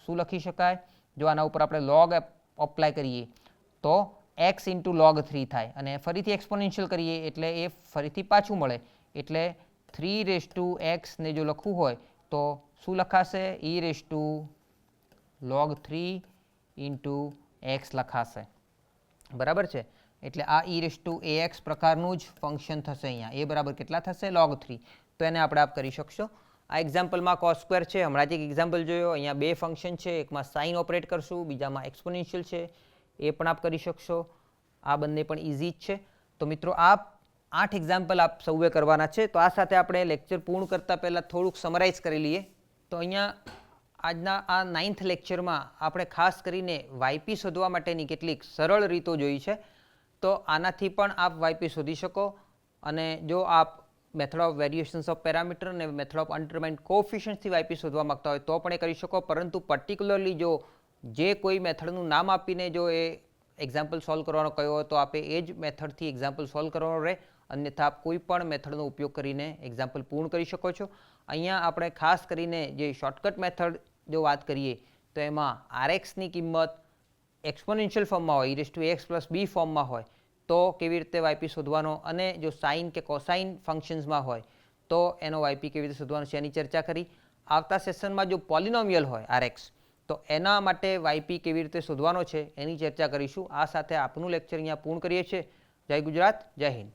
શું લખી શકાય? જો આના ઉપર આપણે log અપ્લાય કરીએ તો x × log 3 થાય અને ફરીથી એક્સપોનેન્શિયલ કરીએ એટલે એ ફરીથી પાછું મળે. એટલે 3⁻x ને જો લખવું હોય તો શું લખાશે? e⁻log 3 × x લખાશે. બરાબર છે? એટલે આ e⁻ax પ્રકારનું જ ફંક્શન થશે. અહીંયા એ બરાબર કેટલા થશે? log 3. તો એને આપણે આપ કરી શકશો. આ એક્ઝામ્પલમાં cos² છે, હમણાં જ એક એક્ઝામ્પલ જોયો. અહીંયા બે ફંક્શન છે, એકમાં સાઇન ઓપરેટ કરશું, બીજામાં એક્સપોનેન્શિયલ છે, એ પણ આપ કરી શકશો. આ બંને પણ ઇઝી જ છે. તો મિત્રો આપ 8 એક્ઝામ્પલ આપ સૌએ કરવાના છે. તો આ સાથે આપણે લેક્ચર પૂર્ણ કરતાં પહેલાં થોડુંક સમરાઇઝ કરી લઈએ. તો અહીંયા આજના આ 9th લેક્ચરમાં આપણે ખાસ કરીને yp શોધવા માટેની કેટલીક સરળ રીતો જોઈ છે. તો આનાથી પણ આપ yp શોધી શકો. અને જો આપ method of variations of parameter અને મેથડ ઓફ અનડિટરમાઇન્ડ કોએફિશિયન્ટ્સથી yp શોધવા માંગતા હોય તો પણ એ કરી શકો. પરંતુ પર્ટિક્યુલરલી જો જે કોઈ મેથડનું નામ આપીને જો એ એક્ઝામ્પલ સોલ્વ કરવાનો કહ્યો હોય તો આપે એ જ મેથડથી એક્ઝામ્પલ સોલ્વ કરવાનો રહે, અન્યથા આપ કોઈ પણ મેથડનો ઉપયોગ કરીને એક્ઝામ્પલ પૂર્ણ કરી શકો છો. અહીંયા આપણે ખાસ કરીને જે શોર્ટકટ મેથડ જો વાત કરીએ તો એમાં rxની કિંમત એક્સપોનેન્શિયલ ફોર્મમાં હોય, e⁻x + b ફોર્મમાં હોય તો કેવી રીતે yp શોધવાનો, અને જો સાઇન કે કોસાઇન ફંક્શન્સમાં હોય તો એનો yp કેવી રીતે શોધવાનો છે એની ચર્ચા કરી. આવતા સેશનમાં જો પોલિનોમિયલ હોય rx તો એના માટે yp કેવી રીતે શોધવાનો છે એની ચર્ચા કરીશું. આ સાથે આપનું લેક્ચર અહીંયા પૂર્ણ કરીએ છીએ. જય ગુજરાત, જય હિન્દ.